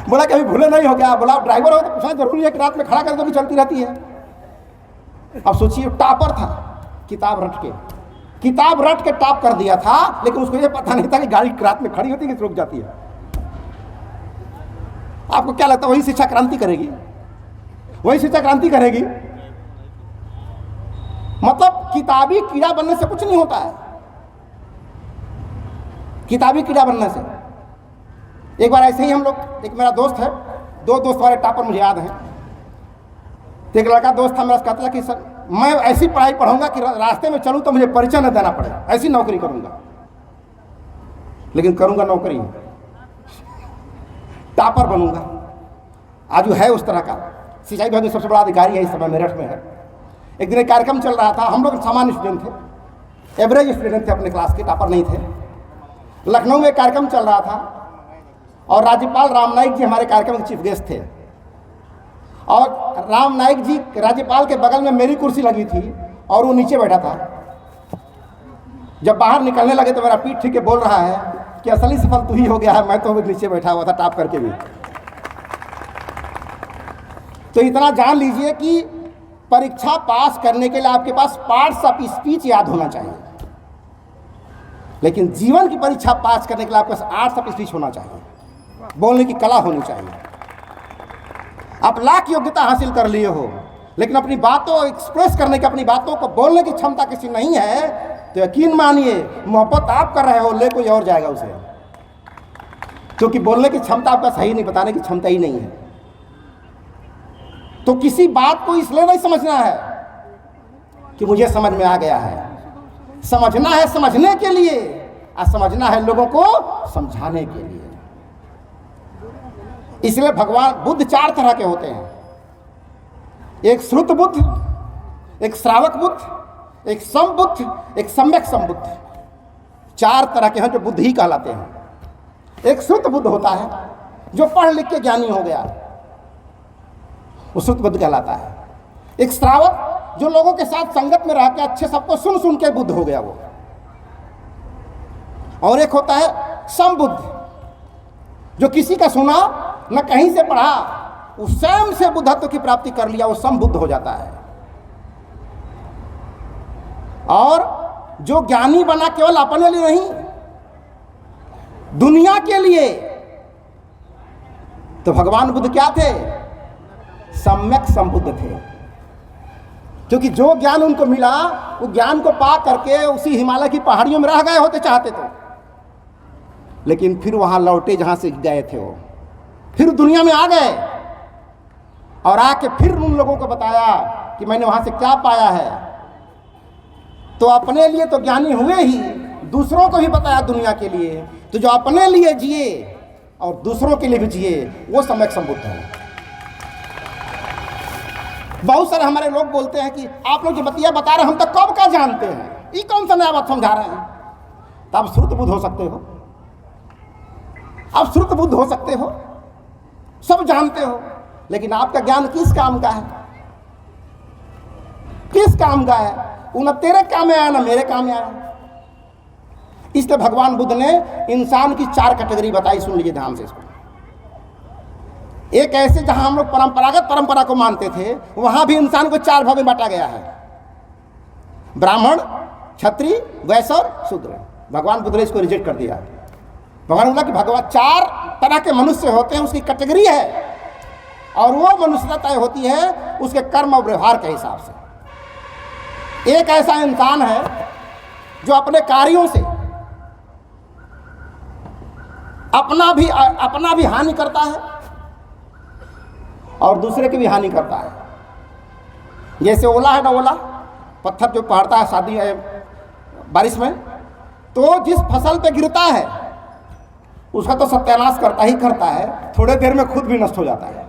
बोला कभी भूले नहीं हो गया? बोला ड्राइवर हो तो पूछना जरूरी है कि रात में खड़ा कर दो कि चलती रहती है। अब सोचिए, टॉपर था, किताब रट के टॉप कर दिया था, लेकिन उसको ये पता नहीं था कि गाड़ी रात में खड़ी होती है कि रुक जाती है। आपको क्या लगता है वही शिक्षा क्रांति करेगी? वही शिक्षा क्रांति करेगी? मतलब किताबी कीड़ा बनने से कुछ नहीं होता है। किताबी कीड़ा बनने से, एक बार ऐसे ही हम लोग, एक मेरा दोस्त है, 2 दोस्त वाले टॉपर मुझे याद हैं। तो एक लड़का दोस्त था मेरा, कहता था कि सर मैं ऐसी पढ़ाई पढ़ूंगा कि रास्ते में चलूं तो मुझे परिचय न देना पड़े, ऐसी नौकरी करूंगा, लेकिन करूंगा नौकरी। टॉपर बनूंगा। आज है उस तरह का, सिंचाई विभाग में सबसे बड़ा अधिकारी है इस समय, मेरठ में है। एक दिन एक कार्यक्रम चल रहा था, हम लोग सामान्य स्टूडेंट थे, एवरेज स्टूडेंट थे अपने क्लास के, टॉपर नहीं थे। लखनऊ में एक कार्यक्रम चल रहा था और राज्यपाल राम नाईक जी हमारे कार्यक्रम के चीफ गेस्ट थे। और राम नाईक जी राज्यपाल के बगल में मेरी कुर्सी लगी थी और वो नीचे बैठा था। जब बाहर निकलने लगे तो मेरा पीठ ठीक के बोल रहा है कि असली सफल तू ही हो गया है, मैं तो नीचे बैठा हुआ था टॉप करके भी। तो इतना जान लीजिए कि परीक्षा पास करने के लिए आपके पास पार्ट्स ऑफ स्पीच याद होना चाहिए, लेकिन जीवन की परीक्षा पास करने के लिए आपके पास आर्ट्स ऑफ स्पीच होना चाहिए, बोलने की कला होनी चाहिए। आप लाख योग्यता हासिल कर लिए हो, लेकिन अपनी बातों एक्सप्रेस करने की, अपनी बातों को बोलने की क्षमता किसी नहीं है, तो यकीन मानिए मोहब्बत आप कर रहे हो, ले कोई और जाएगा उसे, क्योंकि बोलने की क्षमता आपका सही नहीं, बताने की क्षमता ही नहीं है। तो किसी बात को इसलिए नहीं समझना है कि मुझे समझ में आ गया है, समझना है समझने के लिए, और समझना है लोगों को समझाने के लिए। इसलिए भगवान बुद्ध 4 तरह के होते हैं, एक श्रुत बुद्ध, एक श्रावक बुद्ध, एक समबुद्ध, एक सम्यक संबुद्ध। 4 तरह के हैं जो बुद्ध ही कहलाते हैं। एक श्रुत बुद्ध होता है जो पढ़ लिख के ज्ञानी हो गया, वो श्रुत बुद्ध कहलाता है। एक श्रावक जो लोगों के साथ संगत में रह के अच्छे सबको सुन सुन के बुद्ध हो गया वो। और एक होता है समबुद्ध, जो किसी का सुना न कहीं से पढ़ा, उस स्वयं से बुद्धत्व की प्राप्ति कर लिया, वो समबुद्ध हो जाता है। और जो ज्ञानी बना केवल अपने लिए नहीं, दुनिया के लिए, तो भगवान बुद्ध क्या थे? सम्यक संबुद्ध थे। क्योंकि जो ज्ञान उनको मिला, वो ज्ञान को पा करके उसी हिमालय की पहाड़ियों में रह गए होते चाहते तो, लेकिन फिर वहां लौटे जहां से गए थे वो, फिर दुनिया में आ गए और आके फिर उन लोगों को बताया कि मैंने वहां से क्या पाया है। तो अपने लिए तो ज्ञानी हुए ही, दूसरों को भी बताया दुनिया के लिए। तो जो अपने लिए जिए और दूसरों के लिए भी जिए, वो सम्यक संबुद्ध है। बहुत सारे हमारे लोग बोलते हैं कि आप लोग जो बतिया बता रहे हैं हम तो कब का जानते हैं, ये कौन सा नया बात समझा रहे हैं। तो आप श्रुत बुद्ध हो सकते हो, आप श्रुत बुद्ध हो सकते हो, सब जानते हो, लेकिन आपका ज्ञान किस काम का है? किस काम का है? वो न तेरे काम में आया ना मेरे काम में आया। इसलिए भगवान बुद्ध ने इंसान की 4 कैटेगरी बताई, सुन लीजिए ध्यान से इसको। एक ऐसे जहां हम लोग परंपरागत परंपरा को मानते थे, वहां भी इंसान को 4 भाग में बांटा गया है, ब्राह्मण, क्षत्रिय, वैश्य और शूद्र। भगवान बुद्ध ने इसको रिजेक्ट कर दिया। भगवान बोला कि भगवान 4 तरह के मनुष्य होते हैं, उसकी कैटेगरी है, और वो मनुष्यता तय होती है उसके कर्म और व्यवहार के हिसाब से। एक ऐसा इंसान है जो अपने कार्यों से अपना भी हानि करता है और दूसरे की भी हानि करता है। जैसे ओला है ना, ओला पत्थर जो पड़ता है शादी बारिश में, तो जिस फसल पे गिरता है उसका तो सत्यानाश करता ही करता है, थोड़े देर में खुद भी नष्ट हो जाता है।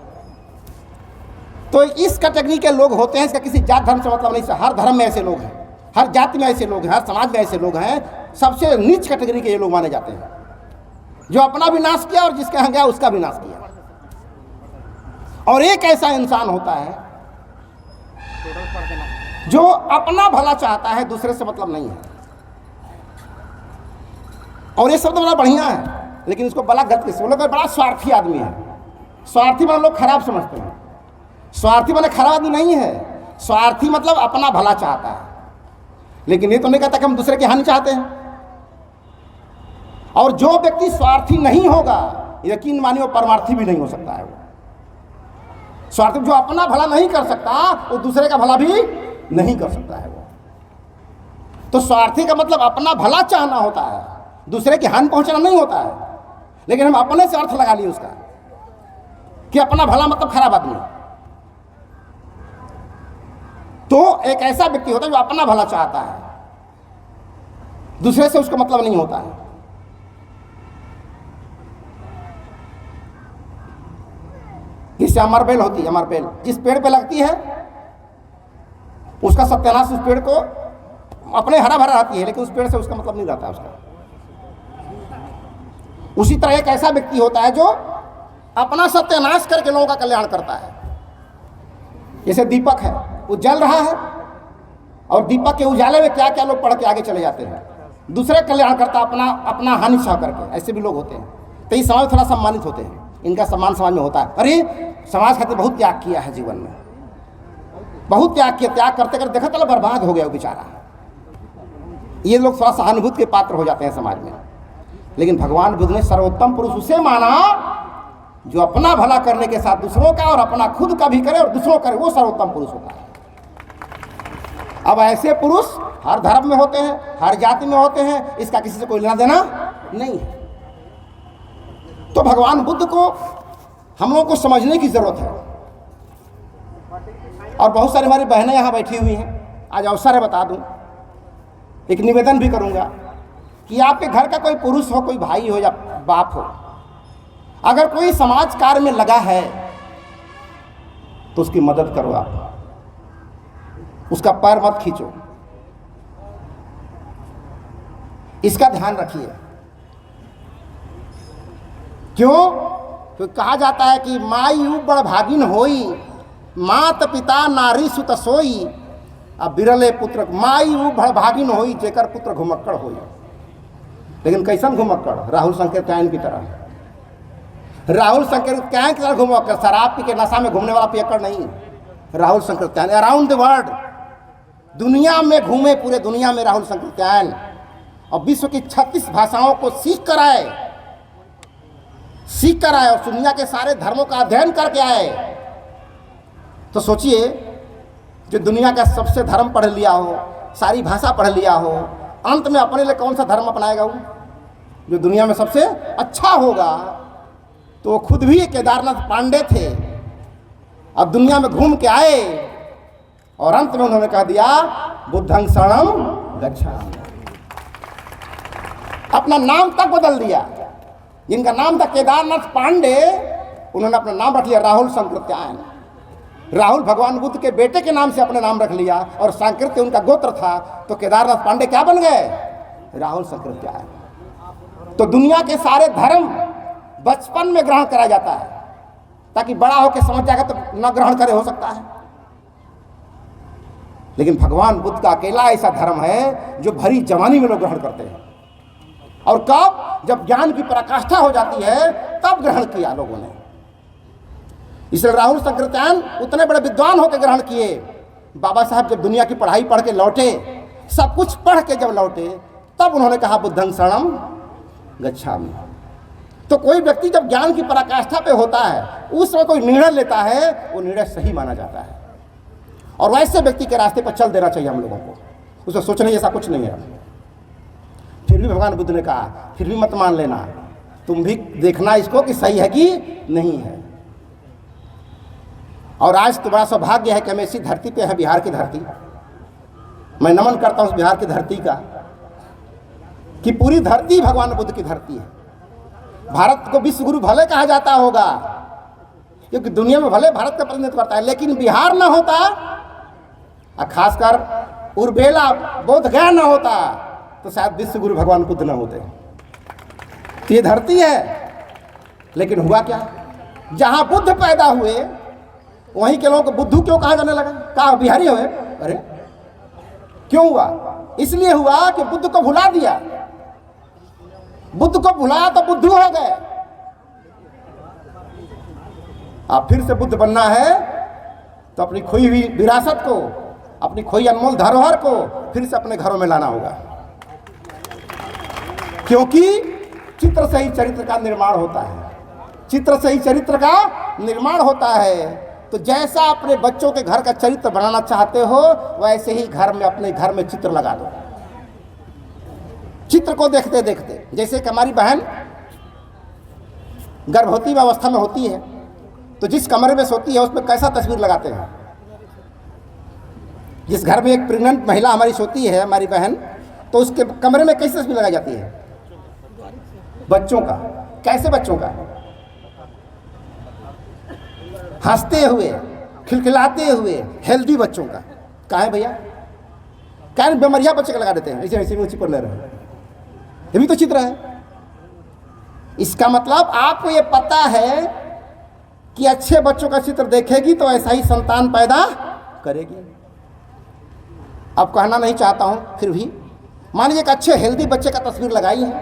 तो इस कैटेगरी के लोग होते हैं, इसका किसी जात धर्म से मतलब नहीं। हर धर्म में ऐसे लोग हैं, हर जाति में ऐसे लोग हैं, हर समाज में ऐसे लोग हैं। सबसे नीच कैटेगरी के ये लोग माने जाते हैं, जो अपना भी नाश किया और जिसके यहाँ गया उसका भी नाश किया। और एक ऐसा इंसान होता है जो अपना भला चाहता है, दूसरे से मतलब नहीं है। और ये शब्द बड़ा बढ़िया है, लेकिन इसको बड़ा गलत किसी लोग बड़ा स्वार्थी आदमी है। स्वार्थी मतलब लोग खराब समझते हैं। स्वार्थी मतलब खराब आदमी नहीं है, स्वार्थी मतलब अपना भला चाहता है। लेकिन ये तो नहीं कहता कि हम दूसरे की हानि चाहते हैं। और जो व्यक्ति स्वार्थी नहीं होगा, यकीन मानिए वो परमार्थी भी नहीं हो सकता है। वो स्वार्थी जो अपना भला नहीं कर सकता, वो दूसरे का भला भी नहीं कर सकता है। वो तो स्वार्थी का मतलब अपना भला चाहना होता है, दूसरे की हानि पहुंचाना नहीं होता है। लेकिन हम अपने से अर्थ लगा लिए उसका कि अपना भला मतलब खराब आदमी। तो एक ऐसा व्यक्ति होता है जो अपना भला चाहता है, दूसरे से उसका मतलब नहीं होता है। जैसे अमरबेल होती है, अमरबेल जिस पेड़ पे लगती है उसका सत्यानाश उस पेड़ को अपने हरा भरा रहती है, लेकिन उस पेड़ से उसका मतलब नहीं रहता उसका। उसी तरह एक ऐसा व्यक्ति होता है जो अपना सत्यानाश करके लोगों का कल्याण करता है। जैसे दीपक है, वो जल रहा है और दीपक के उजाले में क्या क्या लोग पढ़ के आगे चले जाते हैं, दूसरे कल्याण करता अपना हानि सह करके। ऐसे भी लोग होते हैं, तो इस समाज में थोड़ा सम्मानित होते हैं, इनका सम्मान समाज में होता है। अरे समाज खातिर बहुत त्याग किया है, जीवन में बहुत त्याग किया, त्याग करते करते देखा चलो बर्बाद हो गया वो बेचारा। ये लोग थोड़ा सहानुभूति के पात्र हो जाते हैं समाज में। लेकिन भगवान बुद्ध ने सर्वोत्तम पुरुष उसे माना जो अपना भला करने के साथ दूसरों का और अपना खुद का भी करे और दूसरों करे, वो सर्वोत्तम पुरुष होता है। अब ऐसे पुरुष हर धर्म में होते हैं, हर जाति में होते हैं, इसका किसी से कोई लेना देना नहीं है। तो भगवान बुद्ध को हम लोगों को समझने की जरूरत है। और बहुत सारी हमारी बहनें यहाँ बैठी हुई हैं, आज अवसर है बता दूं, एक निवेदन भी करूंगा कि आपके घर का कोई पुरुष हो, कोई भाई हो या बाप हो, अगर कोई समाज कार्य में लगा है तो उसकी मदद करो, आप उसका पैर मत खींचो, इसका ध्यान रखिए। क्यों? तो कहा जाता है कि माई बड़ भागिन होई, मात पिता नारी सुत सोई, अब बिरले पुत्र माई बड़ भागिन होई जेकर पुत्र घुमक्कड़ होई। लेकिन कैसन घुमक्कड़? राहुल संकीर्तन की तरह, राहुल संकीर्तन की तरह घुमक्कड़, शराब पी के नशा में घूमने वाला पियक्कड़ नहीं। राहुल संकीर्तन अराउंड द वर्ल्ड, दुनिया में घूमे, पूरे दुनिया में राहुल संकीर्तन, और विश्व की 36 भाषाओं को सीख कर आए और दुनिया के सारे धर्मों का अध्ययन करके आए। तो सोचिए, जो दुनिया का सबसे धर्म पढ़ लिया हो, सारी भाषा पढ़ लिया हो, अंत में अपने लिए कौन सा धर्म अपनाएगा? वो जो दुनिया में सबसे अच्छा होगा। तो वो खुद भी केदारनाथ पांडे थे, अब दुनिया में घूम के आए और अंत में उन्होंने कह दिया बुद्धं शरणं गच्छामि। अपना नाम तक बदल दिया। जिनका नाम था केदारनाथ पांडे, उन्होंने अपना नाम रख लिया राहुल संकीर्तन। राहुल भगवान बुद्ध के बेटे के नाम से अपने नाम रख लिया, और संकीर्तन उनका गोत्र था, तो केदारनाथ पांडे क्या बन गए? राहुल संकीर्तन। तो दुनिया के सारे धर्म बचपन में ग्रहण करा जाता है, ताकि बड़ा होकर समझ जाएगा तो न ग्रहण करे, हो सकता है। लेकिन भगवान बुद्ध का अकेला ऐसा धर्म है जो भरी जवानी में लोग ग्रहण करते हैं। और कब? जब ज्ञान की पराकाष्ठा हो जाती है, तब ग्रहण किया लोगों ने। इसलिए राहुल संकीर्तन उतने बड़े विद्वान होकर ग्रहण किए। बाबा साहब जब दुनिया की पढ़ाई पढ़ के लौटे, सब कुछ पढ़ के जब लौटे, तब उन्होंने कहा बुद्धं शरणं गच्छामि। तो कोई व्यक्ति जब ज्ञान की पराकाष्ठा पे होता है, उस समय कोई निर्णय लेता है, वो निर्णय सही माना जाता है, और वैसे व्यक्ति के रास्ते पर चल देना चाहिए हम लोगों को। उसे सोचने जैसा कुछ नहीं है। फिर भी भगवान बुद्ध ने कहा, फिर भी मत मान लेना, तुम भी देखना इसको कि सही है कि नहीं है। और आज तो बड़ा सौभाग्य है कि हम ऐसी धरती पे हैं, बिहार की धरती। मैं नमन करता हूँ उस बिहार की धरती का, कि पूरी धरती भगवान बुद्ध की धरती है। भारत को विश्व गुरु भले कहा जाता होगा, क्योंकि दुनिया में भले भारत का प्रतिनिधित्व करता है, लेकिन बिहार न होता, और खासकर उर्बेला बोध गया न होता, तो शायद विश्व गुरु भगवान बुद्ध न होते। तो ये धरती है। लेकिन हुआ क्या? जहां बुद्ध पैदा हुए, वहीं के लोगों को बुद्धू क्यों कहा जाने लगा? कहा बिहारी हुए? अरे क्यों हुआ? इसलिए हुआ कि बुद्ध को भुला दिया। बुद्ध को भुलाया तो बुद्धू हो गए। अब फिर से बुद्ध बनना है तो अपनी खोई हुई विरासत को, अपनी खोई अनमोल धरोहर को फिर से अपने घरों में लाना होगा। क्योंकि चित्र से ही चरित्र का निर्माण होता है। चित्र से ही चरित्र का निर्माण होता है। तो जैसा अपने बच्चों के घर का चरित्र बनाना चाहते हो, वैसे ही घर में, अपने घर में चित्र लगा दो। चित्र को देखते देखते, जैसे कि हमारी बहन गर्भवती अवस्था में होती है, तो जिस कमरे में सोती है उसमें कैसा तस्वीर लगाते हैं। जिस घर में एक प्रेग्नेंट महिला हमारी सोती है, हमारी बहन, तो उसके कमरे में कैसी तस्वीर लगाई जाती है? बच्चों का। कैसे बच्चों का? हंसते हुए, खिलखिलाते हुए हेल्दी बच्चों का। कहाँ है भैया? क्या बेमरिया बच्चे का लगा देते हैं, ऐसे ऐसे ऊँची पर ले रहे हैं। ये भी तो चित्र है। इसका मतलब आपको ये पता है कि अच्छे बच्चों का चित्र देखेगी तो ऐसा ही संतान पैदा करेगी। अब कहना नहीं चाहता हूँ, फिर भी मान लीजिए एक अच्छे हेल्दी बच्चे का तस्वीर लगाई है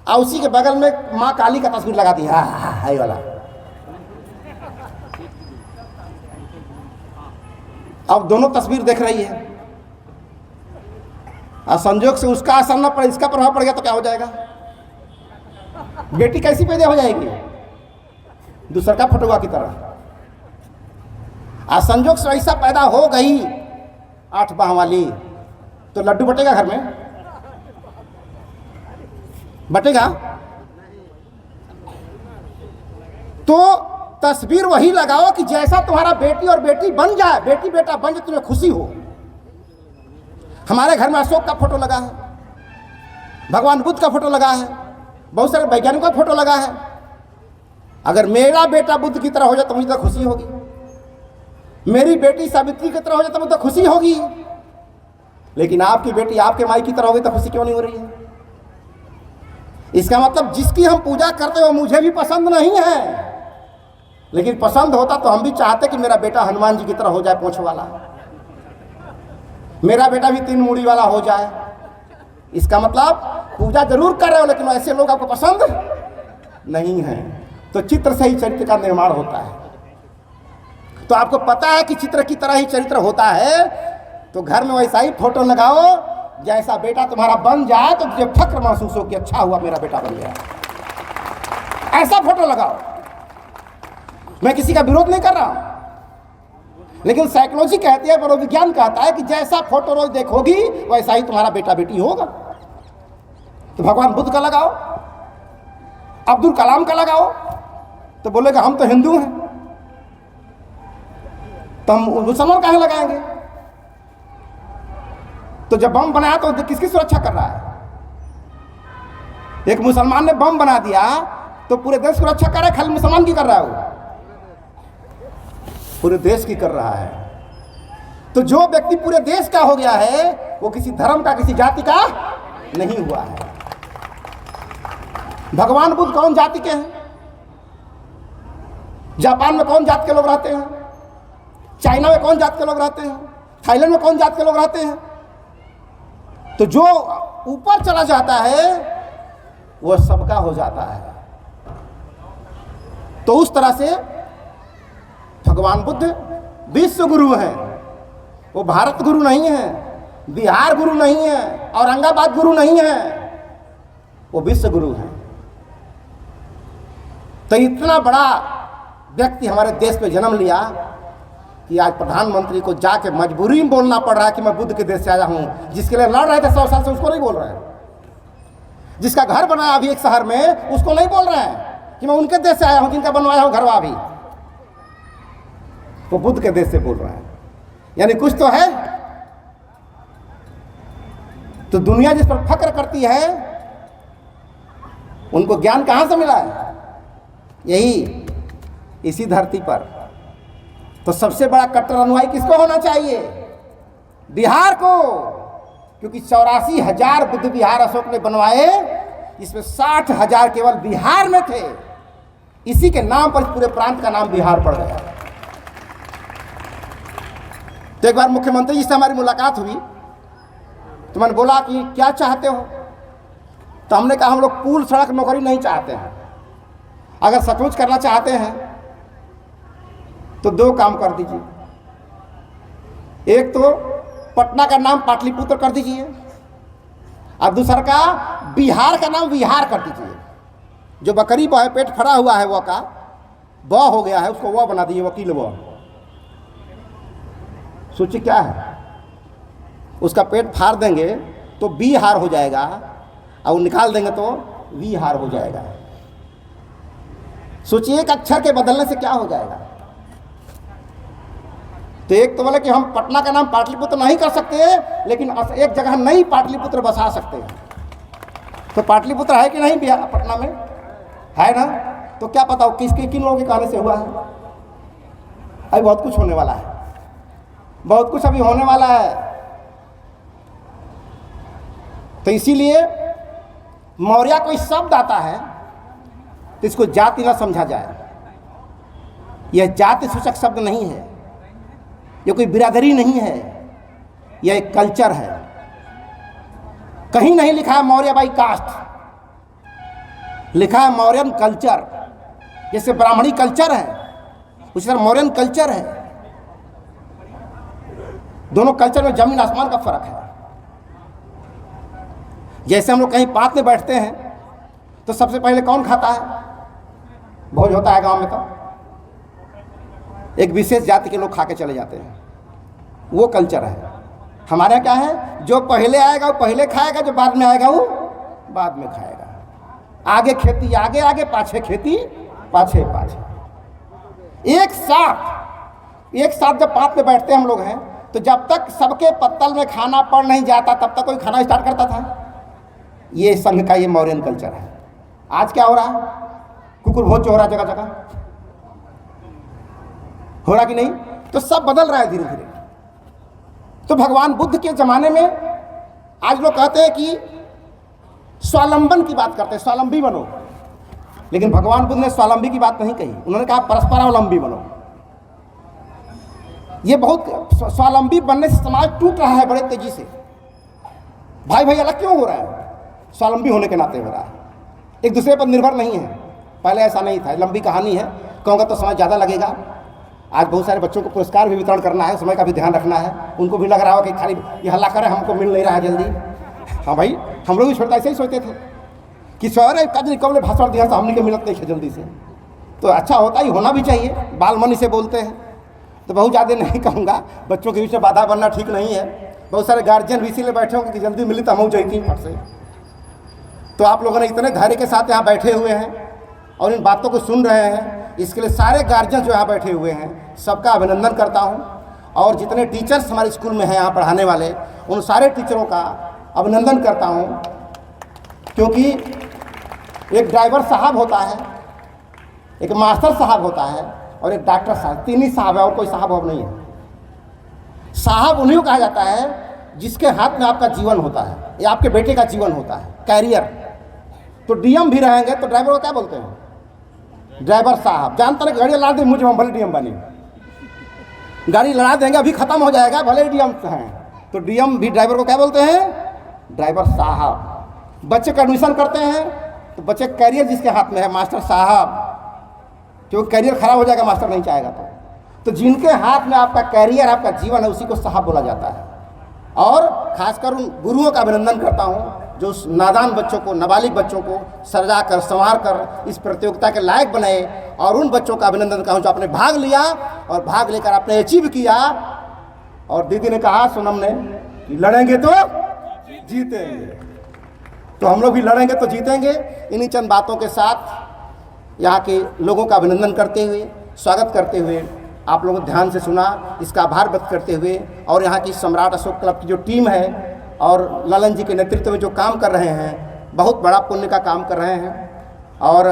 और उसी के बगल में माँ काली का तस्वीर लगा दी, हाय वाला। अब दोनों तस्वीर देख रही है और संजोग से उसका असर न पड़े, इसका प्रभाव पड़ गया तो क्या हो जाएगा? बेटी कैसी पैदा हो जाएगी? दूसरा का फोटोआ की तरह। और संजोग से ऐसा पैदा हो गई 8 बाह वाली, तो लड्डू बटेगा घर में? बटेगा? तो तस्वीर वही लगाओ कि जैसा तुम्हारा बेटी और बेटी बन जाए, बेटी बेटा बन जाए, तुम्हें खुशी हो। हमारे घर में अशोक का फोटो लगा है, भगवान बुद्ध का फोटो लगा है, बहुत सारे वैज्ञानिकों का फोटो लगा है। अगर मेरा बेटा बुद्ध की तरह हो जाए तो मुझे तो खुशी होगी, मेरी बेटी सावित्री की तरह हो जाए तो मुझे तो खुशी होगी। लेकिन आपकी बेटी आपके माई की तरह होगी तो खुशी क्यों नहीं हो रही है? इसका मतलब जिसकी हम पूजा करते हो मुझे भी पसंद नहीं है, लेकिन पसंद होता तो हम भी चाहते कि मेरा बेटा हनुमान जी की तरह हो जाए, पूंछ वाला, मेरा बेटा भी 3 मूड़ी वाला हो जाए। इसका मतलब पूजा जरूर कर रहे हो लेकिन ऐसे लोग आपको पसंद नहीं है। तो चित्र से ही चरित्र का निर्माण होता है। तो आपको पता है कि चित्र की तरह ही चरित्र होता है, तो घर में वैसा ही फोटो लगाओ, जैसा बेटा तुम्हारा बन जाए तो तुझे फक्र महसूस हो कि अच्छा हुआ मेरा बेटा बन गया। ऐसा फोटो लगाओ। मैं किसी का विरोध नहीं कर रहा हूं, लेकिन साइकोलॉजी कहती है, मनोविज्ञान कहता है कि जैसा फोटो रोज देखोगी वैसा ही तुम्हारा बेटा बेटी होगा। तो भगवान बुद्ध का लगाओ, अब्दुल कलाम का लगाओ, तो बोलेगा हम तो हिंदू हैं, तो हम मुसलमान कहाँ लगाएंगे? तो जब बम बनाया तो किसकी सुरक्षा कर रहा है? एक मुसलमान ने बम बना दिया तो पूरे देश की सुरक्षा कर रहा है, खाली मुसलमान की कर रहा है? वो पूरे देश की कर रहा है। तो जो व्यक्ति पूरे देश का हो गया है वो किसी धर्म का, किसी जाति का नहीं हुआ है। भगवान बुद्ध कौन जाति के हैं? जापान में कौन जाति के लोग रहते हैं? चाइना में कौन जाति के लोग रहते हैं? थाईलैंड में कौन जाति के लोग रहते हैं? तो जो ऊपर चला जाता है वो सबका हो जाता है। तो उस तरह से भगवान बुद्ध विश्व गुरु हैं। वो भारत गुरु नहीं है, बिहार गुरु नहीं है, औरंगाबाद गुरु नहीं है, वो विश्व गुरु हैं। तो इतना बड़ा व्यक्ति हमारे देश में जन्म लिया कि आज प्रधानमंत्री को जाके मजबूरी में बोलना पड़ रहा है कि मैं बुद्ध के देश से आया हूं। जिसके लिए लड़ रहे थे 100 साल से उसको नहीं बोल रहे हैं, जिसका घर बनाया अभी एक शहर में उसको नहीं बोल रहे हैं कि मैं उनके देश से आया हूं, जिनका बनवाया हूं घरवा अभी, वो बुद्ध के देश से बोल रहा है। यानी कुछ तो है। तो दुनिया जिस पर फक्र करती है उनको ज्ञान कहां से मिला है? यही इसी धरती पर। तो सबसे बड़ा कट्टर अनुयायी किसको होना चाहिए? बिहार को, क्योंकि 84,000 बुद्ध विहार अशोक ने बनवाए, इसमें 60,000 केवल बिहार में थे। इसी के नाम पर पूरे प्रांत का नाम बिहार पड़ गया। तो एक बार मुख्यमंत्री जी से हमारी मुलाकात हुई तो मैंने बोला कि क्या चाहते हो? तो हमने कहा हम लोग पुल सड़क नौकरी नहीं चाहते हैं। अगर सचमुच करना चाहते हैं तो 2 काम कर दीजिए। एक तो पटना का नाम पाटलिपुत्र कर दीजिए और दूसरा का बिहार का नाम विहार कर दीजिए। जो बकरी बह पेट फड़ा हुआ है वो का ब हो गया है, उसको वह बना दीजिए, वकील वह। सोचिए क्या है, उसका पेट फाड़ देंगे तो बिहार हो जाएगा और निकाल देंगे तो विहार हो जाएगा। सोचिए एक अक्षर के बदलने से क्या हो जाएगा। तो एक तो बोले कि हम पटना का नाम पाटलिपुत्र नहीं कर सकते, लेकिन एक जगह नई पाटलिपुत्र बसा सकते हैं। तो पाटलिपुत्र है कि नहीं पटना में? है ना? तो क्या पता किसके किन लोगों के कहने से हुआ है? अभी बहुत कुछ होने वाला है, बहुत कुछ अभी होने वाला है। तो इसीलिए मौर्य कोई शब्द आता है तो इसको जाति न समझा जाए। यह जाति सूचक शब्द नहीं है, यह कोई बिरादरी नहीं है, यह एक कल्चर है। कहीं नहीं लिखा है मौर्य बाई कास्ट, लिखा है मौर्यन कल्चर। जैसे ब्राह्मणी कल्चर है उसी तरह मौर्यन कल्चर है। दोनों कल्चर में जमीन आसमान का फर्क है। जैसे हम लोग कहीं पात में बैठते हैं तो सबसे पहले कौन खाता है? भोज होता है गांव में, तो एक विशेष जाति के लोग खा के चले जाते हैं, वो कल्चर है। हमारे यहाँ क्या है, जो पहले आएगा वो पहले खाएगा, जो बाद में आएगा वो बाद में खाएगा। आगे खेती आगे आगे, पाछे खेती पाछे पाछे। एक साथ जब पात में बैठते हम लोग हैं तो जब तक सबके पत्तल में खाना पड़ नहीं जाता तब तक कोई खाना स्टार्ट करता था। ये संघ का ये मौर्यन कल्चर है। आज क्या हो रहा है? कुकुर भोज हो रहा है जगह जगह, हो रहा कि नहीं? तो सब बदल रहा है धीरे धीरे। तो भगवान बुद्ध के ज़माने में आज लोग कहते हैं कि स्वावलंबन की बात करते हैं, स्वावलंबी बनो, लेकिन भगवान बुद्ध ने स्वावलंबी की बात नहीं कही। उन्होंने कहा परस्परावलंबी बनो। ये बहुत स्वावलंबी बनने से समाज टूट रहा है बड़े तेजी से। भाई भाई अलग क्यों हो रहा है? स्वावलंबी होने के नाते हो रहा है, एक दूसरे पर निर्भर नहीं है। पहले ऐसा नहीं था। लंबी कहानी है, कहूँगा तो समय ज़्यादा लगेगा। आज बहुत सारे बच्चों को पुरस्कार भी वितरण करना है, समय का भी ध्यान रखना है। उनको भी लग रहा हो कि खाली ये हल्ला करे, हमको मिल नहीं रहा है जल्दी। हाँ भाई, हम लोग भी छोटा ऐसे ही सोचते थे कि सर कभी कब भाषण दिया तो हमने के मिलत नहीं है जल्दी से। तो अच्छा होता ही, होना भी चाहिए। बाल मन से बोलते हैं तो बहुत ज़्यादा नहीं कहूँगा, बच्चों के बीच में बाधा बनना ठीक नहीं है। बहुत सारे गार्जियन भी इसीलिए बैठे होंगे कि जल्दी मिली तो हम जाएगी फट से। तो आप लोगों ने इतने धैर्य के साथ यहाँ बैठे हुए हैं और इन बातों को सुन रहे हैं, इसके लिए सारे गार्जियन जो यहाँ बैठे हुए हैं सबका अभिनंदन करता हूँ। और जितने टीचर्स हमारे स्कूल में हैं यहाँ पढ़ाने वाले, उन सारे टीचरों का अभिनंदन करता हूँ। क्योंकि एक ड्राइवर साहब होता है, एक मास्टर साहब होता है और एक डॉक्टर साहब, तीन ही साहब है और कोई साहब और नहीं है। साहब उन्हीं को कहा जाता है जिसके हाथ में आपका जीवन होता है या आपके बेटे का जीवन होता है, कैरियर। तो डीएम भी रहेंगे तो ड्राइवर को क्या बोलते हैं? ड्राइवर साहब। जानता नहीं गाड़ी लड़ा दे मुझे, हम भले डीएम बने, गाड़ी लड़ा देंगे अभी खत्म हो जाएगा, भले डीएम हैं तो डीएम भी ड्राइवर को क्या बोलते हैं? ड्राइवर साहब। बच्चे का एडमिशन करते हैं तो बच्चे कैरियर जिसके हाथ में है, मास्टर साहब। क्योंकि कैरियर खराब हो जाएगा मास्टर नहीं चाहेगा तो जिनके हाथ में आपका कैरियर, आपका जीवन है, उसी को साहब बोला जाता है। और खासकर उन गुरुओं का अभिनंदन करता हूँ जो उस नादान बच्चों को, नाबालिग बच्चों को सजा कर, संवार कर इस प्रतियोगिता के लायक बनाए। और उन बच्चों का अभिनंदन कहूँ जो आपने भाग लिया और भाग लेकर आपने अचीव किया। और दीदी ने कहा, सोनम ने, कि लड़ेंगे तो जीतेंगे। तो हम लोग भी लड़ेंगे तो जीतेंगे। इन्हीं चंद बातों के साथ यहाँ के लोगों का अभिनंदन करते हुए, स्वागत करते हुए, आप लोगों ध्यान से सुना, इसका आभार व्यक्त करते हुए, और यहाँ की सम्राट अशोक क्लब की जो टीम है और ललन जी के नेतृत्व में जो काम कर रहे हैं, बहुत बड़ा पुण्य का काम कर रहे हैं। और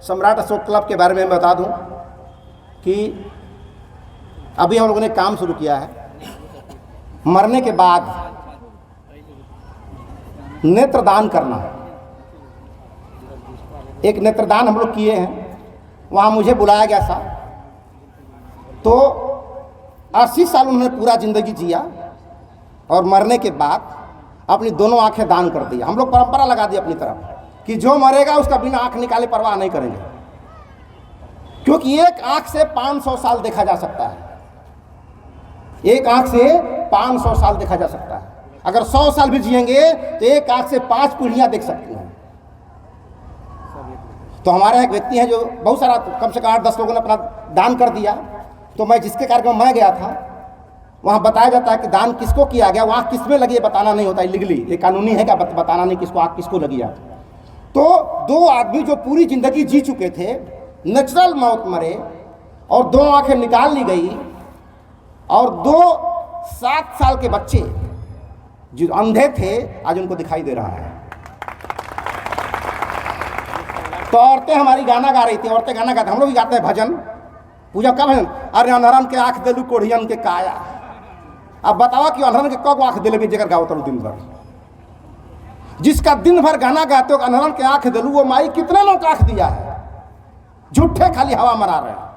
सम्राट अशोक क्लब के बारे में मैं बता दूं कि अभी हम लोगों ने काम शुरू किया है। मरने के बाद नेत्रदान करना, एक नेत्रदान हम लोग किए हैं। वहाँ मुझे बुलाया गया था, तो 80 साल उन्होंने पूरा ज़िंदगी जिया और मरने के बाद अपनी दोनों आंखें दान कर दी। हम लोग परंपरा लगा दी अपनी तरफ कि जो मरेगा उसका बिना आंख निकाले परवाह नहीं करेंगे, क्योंकि एक आंख से 500 साल देखा जा सकता है। एक आंख से 500 साल देखा जा सकता है। अगर 100 साल भी जिएंगे तो एक आंख से 5 पीढ़ियां देख सकती हैं। तो हमारे एक व्यक्ति हैं जो बहुत सारा, कम से कम 8-10 लोगों ने अपना दान कर दिया। तो मैं जिसके कार्यक्रम में मैं गया था, वहाँ बताया जाता है कि दान किसको किया गया, वहाँ किस में लगी है बताना नहीं होता है, लीगली ये कानूनी है क्या बताना नहीं किसको आँख किसको लगी है। तो 2 आदमी जो पूरी ज़िंदगी जी चुके थे, नेचुरल मौत मरे और 2 आंखें निकाल ली गई, और 2 7 साल के बच्चे जो अंधे थे आज उनको दिखाई दे रहा है। तो औरतें हमारी गाना गा रही थी, औरतें गाना गाते, हम लोग भी गाते हैं भजन, पूजा का भजन, अरे अनहरन के आँख दिलू कोढ़ियन के काया। अब बताओ कि अनहरन के कब आँख दिले जगह गाओ तरू दिन भर, जिसका दिन भर गाना गाते हो अनहरन के आँख दिलू, वो माई कितने लोग आँख दिया है, झूठे खाली हवा मरा रहे हैं,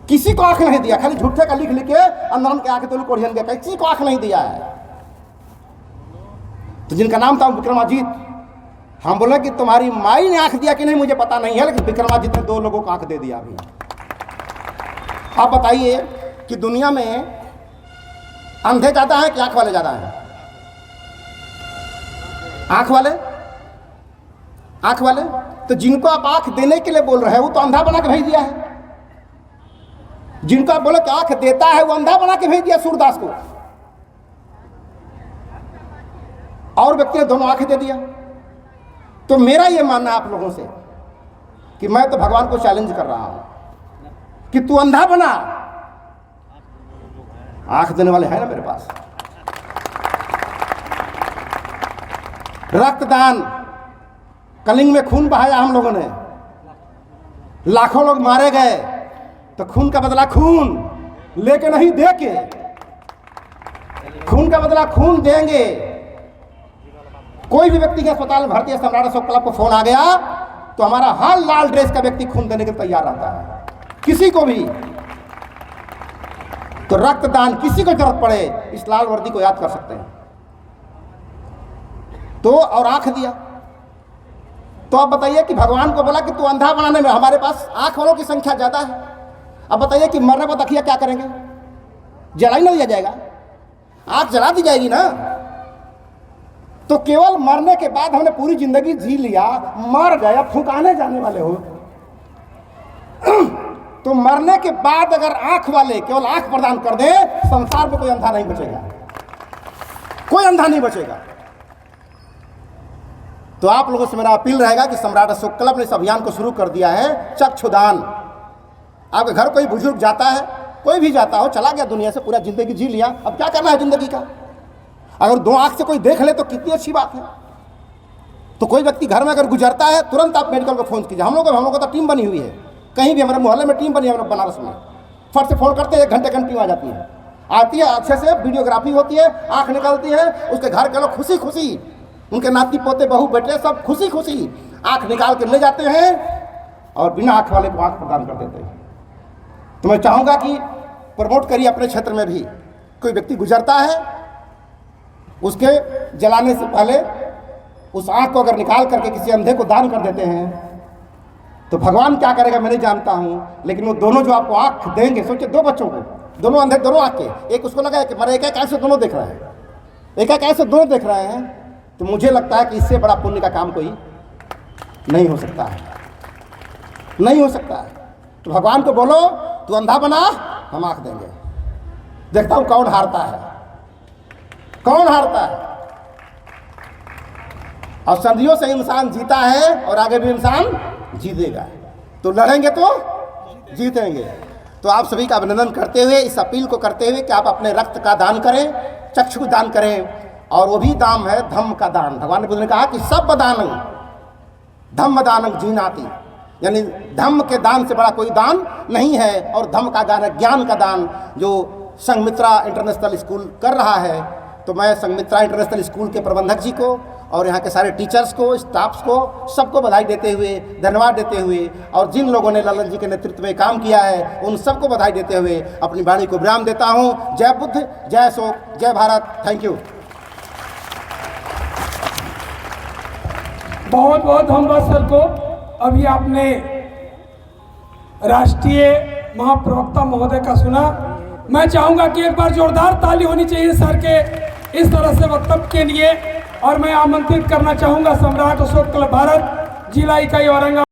किसी को आँख नहीं दिया, खाली झूठे का लिख लिख के अनहरन के आँख दिलू कोढ़ियन के, किसी को आँख नहीं दिया है। तो जिनका नाम था विक्रमाजीत, हम बोले कि तुम्हारी माई ने आंख दिया कि नहीं मुझे पता नहीं है, लेकिन विक्रमाजीत ने 2 लोगों को आंख दे दिया अभी। आप बताइए कि दुनिया में अंधे ज्यादा हैं कि आंख वाले ज्यादा हैं? आंख वाले, आंख वाले। तो जिनको आप आंख देने के लिए बोल रहे हैं वो तो अंधा बना के भेज दिया है, जिनको आप बोले कि आंख देता है वो अंधा बना के भेज दिया सूरदास को, और व्यक्ति ने दोनों आंखें दे दिया। तो मेरा ये मानना है आप लोगों से कि मैं तो भगवान को चैलेंज कर रहा हूं कि तू अंधा बना, आंख देने वाले हैं ना मेरे पास। रक्तदान, कलिंग में खून बहाया हम लोगों ने, लाखों लोग मारे गए, तो खून का बदला खून लेके नहीं दे के, खून का बदला खून देंगे। कोई भी व्यक्ति के अस्पताल में भर्ती है, सम्राट अशोक क्लब को फोन आ गया तो हमारा हर लाल ड्रेस का व्यक्ति खून देने के लिए तैयार रहता है, किसी को भी। तो रक्तदान, किसी को जरूरत पड़े इस लाल वर्दी को याद कर सकते हैं। तो और आंख दिया, तो आप बताइए कि भगवान को बोला कि तू अंधा बनाने में, हमारे पास आंख वालों की संख्या ज्यादा है। अब बताइए कि मरने पर तकिया क्या करेंगे? जला ही नहीं दिया जाएगा, आंख जला दी जाएगी ना। तो केवल मरने के बाद हमने पूरी जिंदगी जी लिया, मर गए, अब फुकाने जाने वाले हो। तो मरने के बाद अगर आंख वाले केवल आंख प्रदान कर दे, संसार में कोई अंधा नहीं बचेगा, कोई अंधा नहीं बचेगा। तो आप लोगों से मेरा अपील रहेगा कि सम्राट अशोक क्लब ने इस अभियान को शुरू कर दिया है, चक्षुदान। आपके घर कोई बुजुर्ग जाता है, कोई भी जाता हो, चला गया दुनिया से, पूरा जिंदगी जी लिया, अब क्या करना है जिंदगी का? अगर 2 आंख से कोई देख ले तो कितनी अच्छी बात है। तो कोई व्यक्ति घर में अगर गुजरता है, तुरंत आप मेडिकल को फोन कीजिए। हम लोग को तो टीम बनी हुई है, कहीं भी हमारे मोहल्ले में टीम बनी है, बनारस में, फट से फोन करते हैं, 1 घंटे की टीम आ जाती है, आती है, अच्छे से वीडियोग्राफी होती है, आंख निकलती है, उसके घर के लोग खुशी खुशी, उनके नाती पोते बहू बेटे सब खुशी खुशी आंख निकाल के ले जाते हैं और बिना आंख वाले को आंख प्रदान कर देते हैं। तो मैं चाहूँगा कि प्रमोट करिए अपने क्षेत्र में भी, कोई व्यक्ति गुजरता है, उसके जलाने से पहले उस आँख को अगर निकाल करके किसी अंधे को दान कर देते हैं तो भगवान क्या करेगा मैं नहीं जानता हूँ, लेकिन वो दोनों जो आपको आँख देंगे, सोचिए 2 बच्चों को, दोनों अंधे, दोनों आँख के, एक उसको लगा है कि मेरा एक ऐसे दोनों देख रहे हैं, एक ऐसे दोनों देख रहे हैं, तो मुझे लगता है कि इससे बड़ा पुण्य का काम कोई नहीं हो सकता है, नहीं हो सकता है। तो भगवान को बोलो तू अंधा बना, हम आँख देंगे, देखता हूँ कौन हारता है, कौन हारता है। और सदियों से इंसान जीता है और आगे भी इंसान जीतेगा, तो लड़ेंगे तो जीतेंगे। तो आप सभी का अभिनंदन करते हुए, इस अपील को करते हुए कि आप अपने रक्त का दान करें, चक्षु दान करें, और वो भी दान है धम्म का दान। भगवान ने कहा कि सब दान धम्म दानम जीनाति, यानी धम्म के दान से बड़ा कोई दान नहीं है। और धम्म का दान है ज्ञान का दान, जो संघमित्रा इंटरनेशनल स्कूल कर रहा है। तो मैं संघमित्रा इंटरनेशनल स्कूल के प्रबंधक जी को और यहाँ के सारे टीचर्स को, स्टाफ्स को, सबको बधाई देते हुए, धन्यवाद देते हुए, और जिन लोगों ने ललन जी के नेतृत्व में काम किया है उन सबको बधाई देते हुए अपनी वाणी को विराम देता हूँ। जय बुद्ध, जय अशोक, जय भारत। Thank you. बहुत बहुत धन्यवाद सर को। अभी आपने राष्ट्रीय महाप्रवक्ता महोदय का सुना। मैं चाहूँगा कि एक बार जोरदार ताली होनी चाहिए सर के इस तरह से वक्तव्य के लिए। और मैं आमंत्रित करना चाहूँगा सम्राट अशोक क्लब भारत जिला इकाई औरंगाबाद